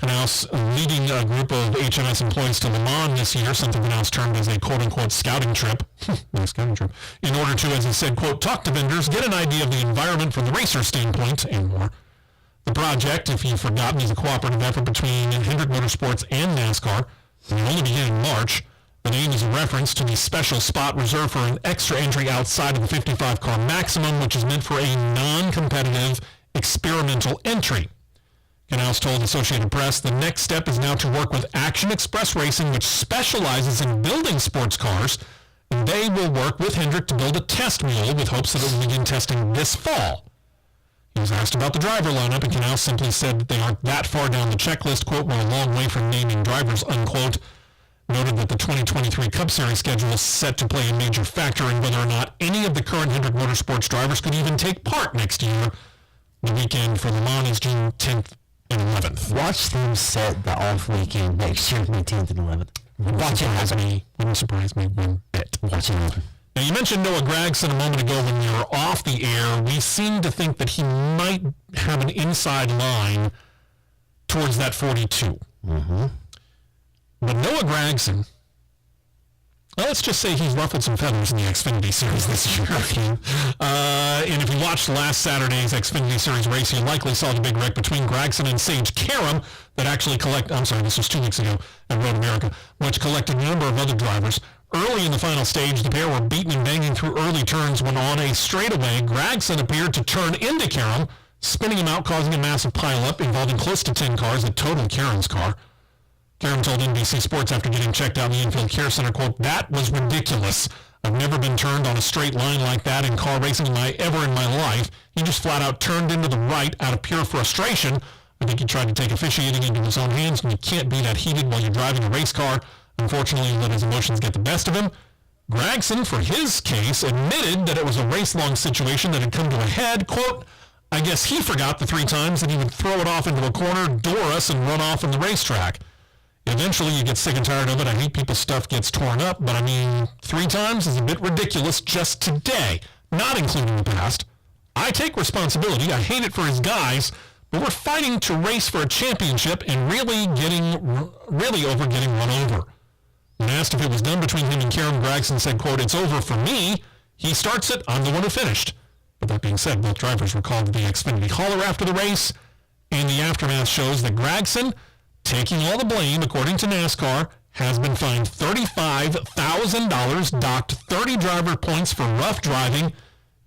Knaus leading a group of HMS employees to Le Mans this year, something Knaus termed as a quote-unquote scouting trip. Scouting trip. In order to, as he said, quote, talk to vendors, get an idea of the environment from the racer standpoint, and more. The project, if you've forgotten, is a cooperative effort between Hendrick Motorsports and NASCAR. And it only began in March. The name is a reference to the special spot reserved for an extra entry outside of the 55-car maximum, which is meant for a non-competitive experimental entry. Knaus told Associated Press the next step is now to work with Action Express Racing, which specializes in building sports cars, and they will work with Hendrick to build a test mule with hopes that it will begin testing this fall. He was asked about the driver lineup, and Knaus simply said that they aren't that far down the checklist, quote, we're a long way from naming drivers, unquote. Noted that the 2023 Cup Series schedule is set to play a major factor in whether or not any of the current Hendrick Motorsports drivers could even take part next year. The weekend for Le Mans is June 10th and 11th. Watch them set the off weekend next year, May 10th and 11th. Wouldn't surprise me one bit. Watch it happen. Now, you mentioned Noah Gragson a moment ago when you were off the air. We seem to think that he might have an inside line towards that 42. But Noah Gragson, well, let's just say he's ruffled some feathers in the Xfinity Series this year. And if you watched last Saturday's Xfinity Series race, you likely saw the big wreck between Gragson and Sage Karam that actually this was 2 weeks ago at Road America, which collected a number of other drivers. Early in the final stage, the pair were beaten and banging through early turns when on a straightaway, Gragson appeared to turn into Karam, spinning him out, causing a massive pileup involving close to 10 cars that totaled Karam's car. Karam told NBC Sports after getting checked out in the infield care center, quote, that was ridiculous. I've never been turned on a straight line like that in car racing ever in my life. He just flat out turned into the right out of pure frustration. I think he tried to take officiating into his own hands, and you can't be that heated while you're driving a race car. Unfortunately, he let his emotions get the best of him. Gragson, for his case, admitted that it was a race-long situation that had come to a head. Quote, I guess he forgot the 3 times that he would throw it off into a corner, door us, and run off on the racetrack. Eventually, you get sick and tired of it. I hate people's stuff gets torn up, but I mean, 3 times is a bit ridiculous just today, not including the past. I take responsibility. I hate it for his guys, but we're fighting to race for a championship and really over getting run over. When asked if it was done between him and Karen, Gragson said, quote, it's over for me. He starts it. I'm the one who finished. But that being said, both drivers were called to the Xfinity hauler after the race, and the aftermath shows that Gragson, taking all the blame, according to NASCAR, has been fined $35,000, docked 30 driver points for rough driving,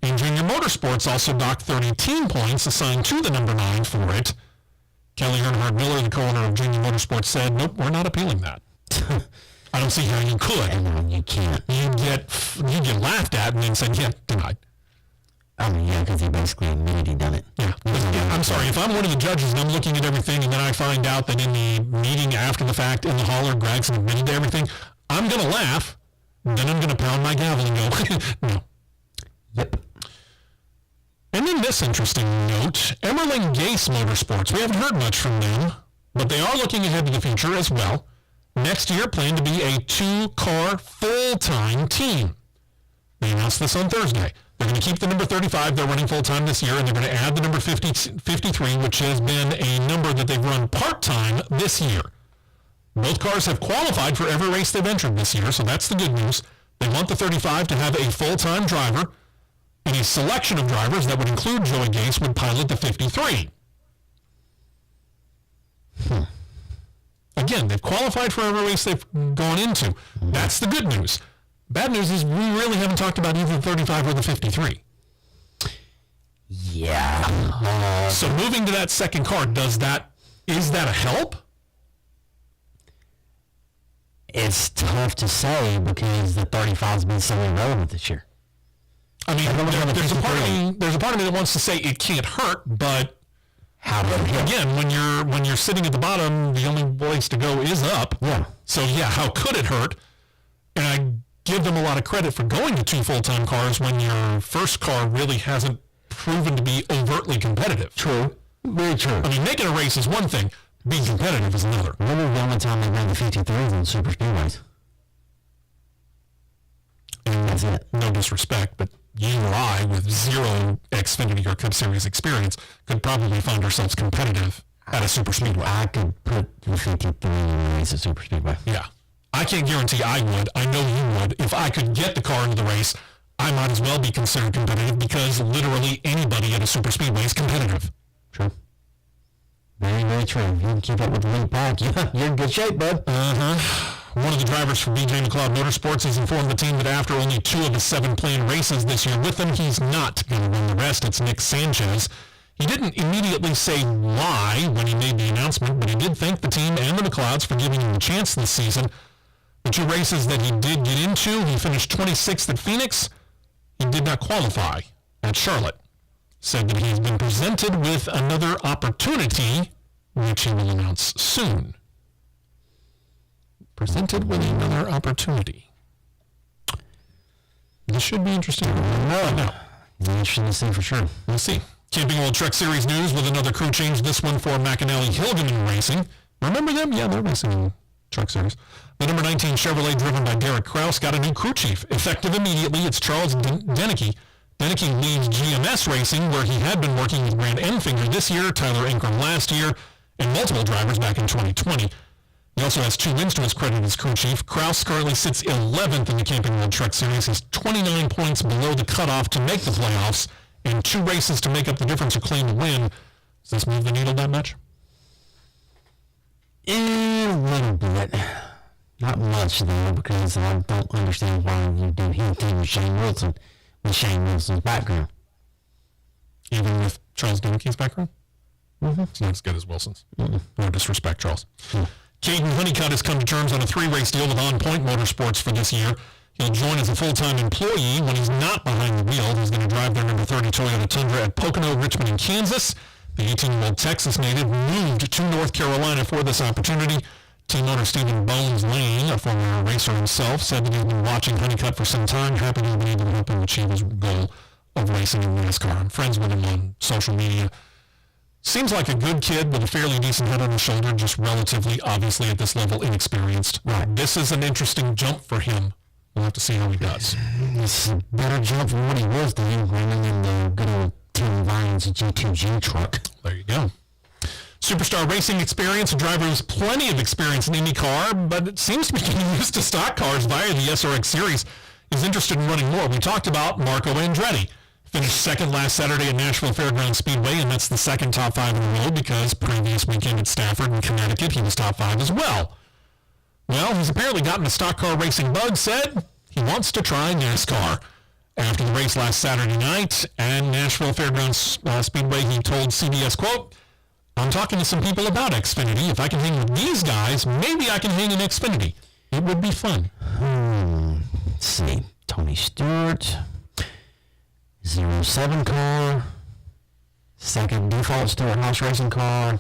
and Junior Motorsports also docked 30 team points assigned to the number 9 for it. Kelly Earnhardt Miller, the co-owner of Junior Motorsports, said, nope, we're not appealing that. I don't see how you could. And you can't. You get laughed at and then said, yeah, denied. I mean, yeah, because he basically admitted he done it. Yeah. I'm sorry, if I'm one of the judges and I'm looking at everything and then I find out that in the meeting after the fact in the hauler, Gragson admitted to everything, I'm going to laugh, then I'm going to pound my gavel and go, no. Yep. And then this interesting note, Emerling Gase Motorsports. We haven't heard much from them, but they are looking ahead to the future as well. Next year, plan to be a 2-car full-time team. They announced this on Thursday. They're going to keep the number 35 they're running full-time this year, and they're going to add the number 53, which has been a number that they've run part-time this year. Both cars have qualified for every race they've entered this year, so that's the good news. They want the 35 to have a full-time driver, and a selection of drivers that would include Joey Gase would pilot the 53. Again, they've qualified for every race they've gone into. That's the good news. Bad news is we really haven't talked about either the 35 or the 53. Yeah. So moving to that second car, is that a help? It's tough to say because the 35's been so irrelevant this year. I mean, there's a part of me that wants to say it can't hurt, but how does it hurt? Again, when you're sitting at the bottom, the only place to go is up. Yeah. So yeah, how could it hurt? And I give them a lot of credit for going to 2 full-time cars when your first car really hasn't proven to be overtly competitive. True. Very true. I mean, making a race is one thing. Being competitive is another. Remember the only time they ran the 53s in super speedways? And that's it. No disrespect, but you or I, with 0 Xfinity or Cup Series experience, could probably find ourselves competitive at a super speedway. I could put the 53 in the race at super speedway. Yeah. I can't guarantee I would. I know you would. If I could get the car into the race, I might as well be considered competitive because literally anybody at a super speedway is competitive. True. Very, very true. If you can keep up with the lead pack, you're in good shape, bud. One of the drivers from BJ McLeod Motorsports has informed the team that after only 2 of the 7 planned races this year with them, he's not going to win the rest. It's Nick Sanchez. He didn't immediately say why when he made the announcement, but he did thank the team and the McLeods for giving him a chance this season. The 2 races that he did get into, he finished 26th at Phoenix. He did not qualify at Charlotte. Said that he's been presented with another opportunity, which he will announce soon. Presented with another opportunity. This should be interesting. No. Interesting to see for sure. We'll see. Camping World Truck Series news with another crew change. This one for McAnally Hilgeman Racing. Remember them? Yeah, they're racing in Truck Series. The number 19 Chevrolet, driven by Derek Kraus, got a new crew chief. Effective immediately, it's Charles Denicky. Denicky leads GMS Racing, where he had been working with Grant Enfinger this year, Tyler Ankrum last year, and multiple drivers back in 2020. He also has 2 wins to his credit as crew chief. Kraus currently sits 11th in the Camping World Truck Series. He's 29 points below the cutoff to make the playoffs, and 2 races to make up the difference to claim the win. Does this move the needle that much? A little bit. Not much, though, because I don't understand why you do him team with Shane Wilson, with Shane Wilson's background. Even with Charles Denicky's background? Mm-hmm. It's not as good as Wilson's. Mm-hmm. No disrespect, Charles. Caden Honeycutt has come to terms on a 3-race deal with On Point Motorsports for this year. He'll join as a full-time employee when he's not behind the wheel. He's going to drive their number 30 Toyota Tundra at Pocono, Richmond, and Kansas. The 18-year-old Texas native moved to North Carolina for this opportunity. Team owner Stephen Bones Lane, a former racer himself, said that he's been watching Honeycutt for some time, happy to be able to help him achieve his goal of racing in NASCAR. I'm friends with him on social media. Seems like a good kid with a fairly decent head on his shoulder, just relatively, obviously, at this level, inexperienced. Right. This is an interesting jump for him. We'll have to see how he does. It's a better jump from what he was doing, running in the good old Tim Vines G2G truck. There you go. Superstar racing experience. A driver with plenty of experience in Indycar, but it seems to be getting used to stock cars via the SRX Series, is interested in running more. We talked about Marco Andretti. Finished second last Saturday at Nashville Fairgrounds Speedway, and that's the second top 5 in a row because previous weekend at Stafford and Connecticut, he was top 5 as well. Well, he's apparently gotten a stock car racing bug, said he wants to try NASCAR. After the race last Saturday night at Nashville Fairgrounds Speedway, he told CBS, quote, "I'm talking to some people about Xfinity. If I can hang with these guys, maybe I can hang in Xfinity. It would be fun." Let's see. Tony Stewart. 07 car, second default Stewart-Haas racing car,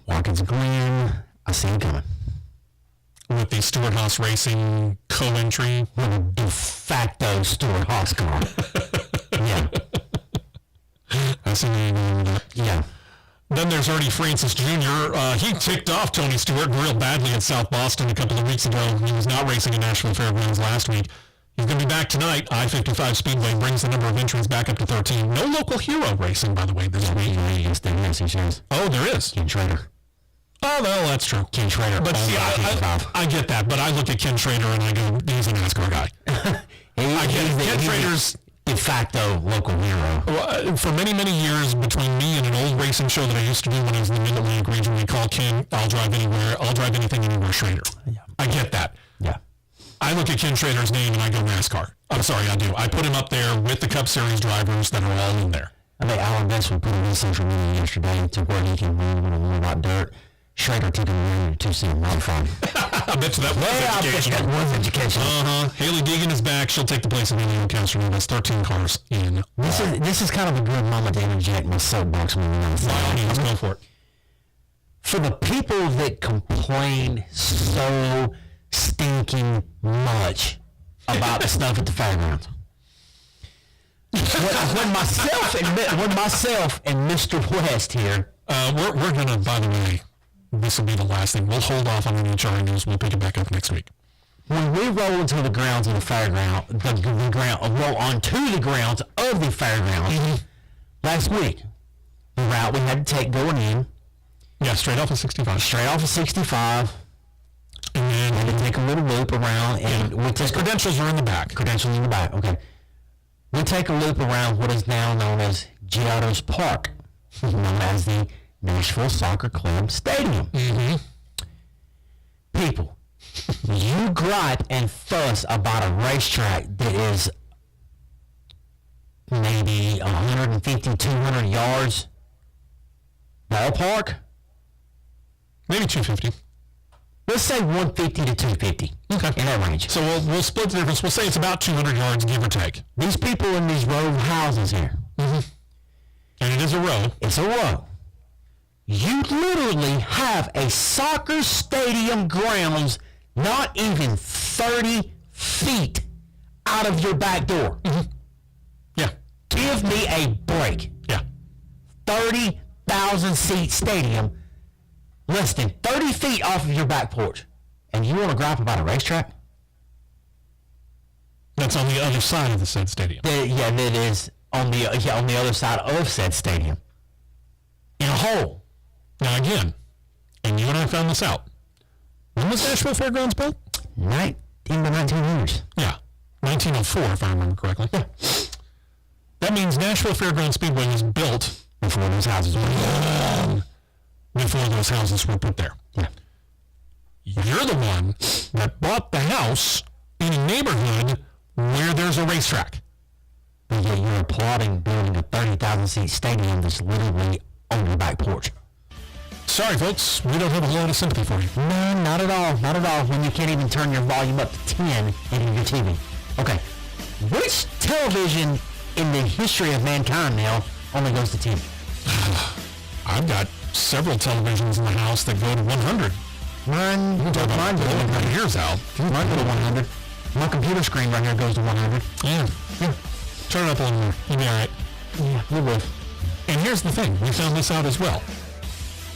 Watkins Glen. I see him coming. With the Stewart-Haas Racing co-entry. With a de facto Stewart-Haas car. Yeah. I see where you're going with that. Yeah. Then there's Ernie Francis Jr. He ticked off Tony Stewart real badly at South Boston a couple of weeks ago. He was not racing at Nashville Fairgrounds last week. He's going to be back tonight. I-55 Speedway brings the number of entries back up to 13. No local hero racing, by the way, this week. Oh, there is. Ken Schrader. Oh, well, that's true. Ken Schrader. But see, I get that, but I look at Ken Schrader and I go, he's a NASCAR guy. I get it. Ken Schrader's de facto local hero. For many, many years, between me and an old racing show that I used to do when I was in the Mid-Atlantic region, we called Ken, I'll drive anywhere, I'll drive anything anywhere Schrader. Yeah. I get that. Yeah. I look at Ken Schrader's name and I go NASCAR. I'm sorry, I do. I put him up there with the Cup Series drivers that are all in there. I think Alan Benswood put him on social media yesterday to where he can learn a little about dirt. Schrader took him in to see him modify. I bet you that was educational. That was educational. Haley Deegan is back. She'll take the place of Emilio Castro. That's 13 cars in. This is kind of a good moment to interject my soapbox when we're on the By all means, go for it. For the people that complain so stinking much about the stuff at the fairgrounds. when myself and Mr. West here. We're going to, by the way, this will be the last thing. We'll hold off on NHRA news. We'll pick it back up next week. When we roll into the grounds of the fairground, roll onto the grounds of the fairgrounds last week, the route we had to take going in. Yeah, straight off of 65. Straight off of 65. And then had to take a little loop around, and we take credentials are in the back. Credentials in the back. Okay. We take a loop around what is now known as Giotto's Park, known as the Nashville Soccer Club Stadium. Mm-hmm. People, you gripe and fuss about a racetrack that is maybe 150, 200 yards ballpark. Maybe 250. Let's say 150 to 250. Okay. In that range. So we'll split the difference. We'll say it's about 200 yards, give or take. These people in these row of houses here. Mm-hmm. And it is a row. It's a row. You literally have a soccer stadium grounds not even 30 feet out of your back door. Mm-hmm. Yeah. Give me a break. Yeah. 30,000 seat stadium, less than 30 feet off of your back porch. And you want to gripe about a racetrack? That's on the other side of the said stadium. That is on the other side of said stadium. In a hole. Now again, and you and I found this out. When was Nashville Fairgrounds built? In the 1900s. Yeah. 1904, if I remember correctly. Yeah. That means Nashville Fairgrounds Speedway was built Before those houses were built. Before those houses were put there. Yeah. You're the one that bought the house in a neighborhood where there's a racetrack. But yet you're applauding building a 30,000 seat stadium that's literally on your back porch. Sorry, folks, we don't have a whole lot of sympathy for you. No, not at all. Not at all. When you can't even turn your volume up to 10 in your TV. Okay. Which television in the history of mankind now Only goes to 10. I've got several televisions in the house that go to 100. Mine go to 100. My ears out. Mine go to 100. My computer screen right here goes to 100. Yeah. Turn it up a little more. You'll be all right. Yeah, you will. And here's the thing. We found this out as well.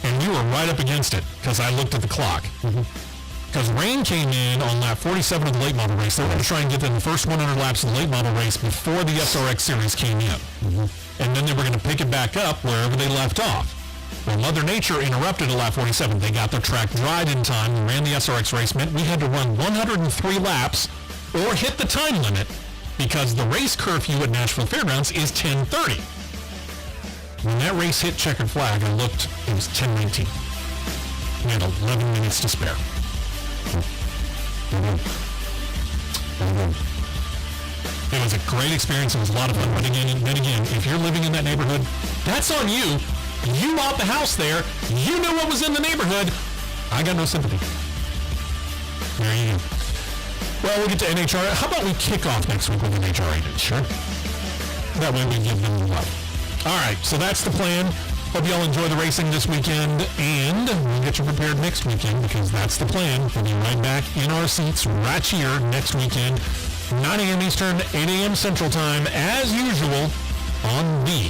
And you were right up against it because I looked at the clock. Because rain came in on lap 47 of the late model race. They were going to try and get in the first 100 laps of the late model race before the SRX Series came in. And then they were going to pick it back up wherever they left off. Well, Mother Nature interrupted at lap 47. They got their track dried in time and ran the SRX race. Meant we had to run 103 laps or hit the time limit because the race curfew at Nashville Fairgrounds is 10:30. When that race hit checkered flag, I looked, it was 10:19. We had 11 minutes to spare. It was a great experience. It was a lot of fun. But again, if you're living in that neighborhood, that's on you. You bought the house there. You knew what was in the neighborhood. I got no sympathy. There you go. Well, we'll get to NHRA. How about we kick off next week with NHRA news? Sure. That way we give them the love. All right, so that's the plan. Hope you all enjoy the racing this weekend, and we'll get you prepared next weekend because that's the plan. We'll be right back in our seats right here next weekend, 9 a.m. Eastern, 8 a.m. Central Time, as usual, on the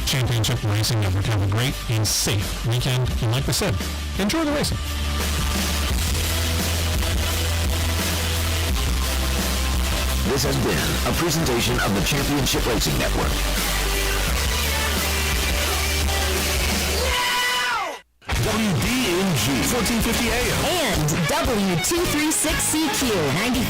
Championship Racing Network. Have a great and safe weekend, and like I said, enjoy the racing. This has been a presentation of the Championship Racing Network. WDNG 1450 AM And W236CQ 95.